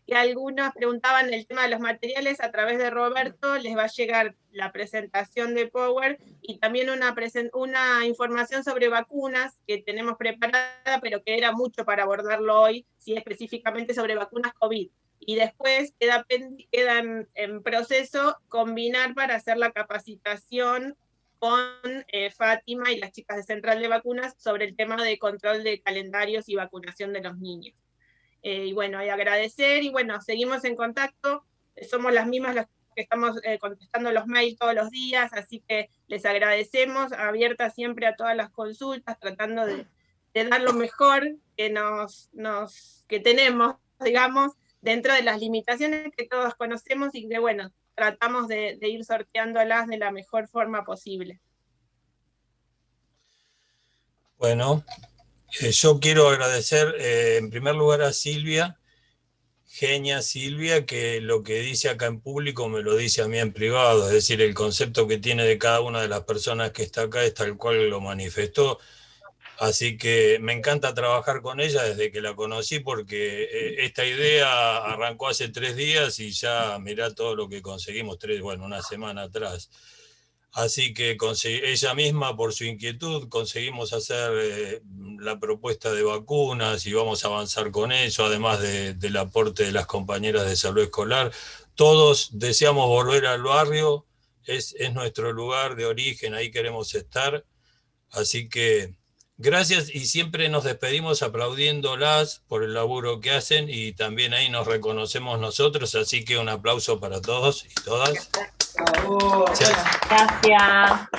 Speaker 3: Que algunos preguntaban el tema de los materiales, a través de Roberto les va a llegar la presentación de Power y también una información sobre vacunas que tenemos preparada, pero que era mucho para abordarlo hoy, sí, específicamente sobre vacunas COVID. Y después queda en proceso combinar para hacer la capacitación con Fátima y las chicas de Central de Vacunas sobre el tema de control de calendarios y vacunación de los niños. Y bueno, agradecer, y bueno, seguimos en contacto, somos las mismas las que estamos contestando los mails todos los días, así que les agradecemos, abierta siempre a todas las consultas, tratando de dar lo mejor que tenemos, digamos, dentro de las limitaciones que todos conocemos, y que bueno, tratamos de ir sorteándolas de la mejor forma posible.
Speaker 2: Bueno, yo quiero agradecer en primer lugar a Silvia, genia Silvia, que lo que dice acá en público me lo dice a mí en privado, es decir, el concepto que tiene de cada una de las personas que está acá es tal cual lo manifestó. Así que me encanta trabajar con ella desde que la conocí, porque esta idea arrancó hace 3 días y ya mirá todo lo que conseguimos, una semana atrás. Así que ella misma, por su inquietud, conseguimos hacer la propuesta de vacunas y vamos a avanzar con eso, además del aporte de las compañeras de salud escolar. Todos deseamos volver al barrio, es nuestro lugar de origen, ahí queremos estar. Así que gracias, y siempre nos despedimos aplaudiéndolas por el laburo que hacen, y también ahí nos reconocemos nosotros, así que un aplauso para todos y todas.
Speaker 10: Gracias.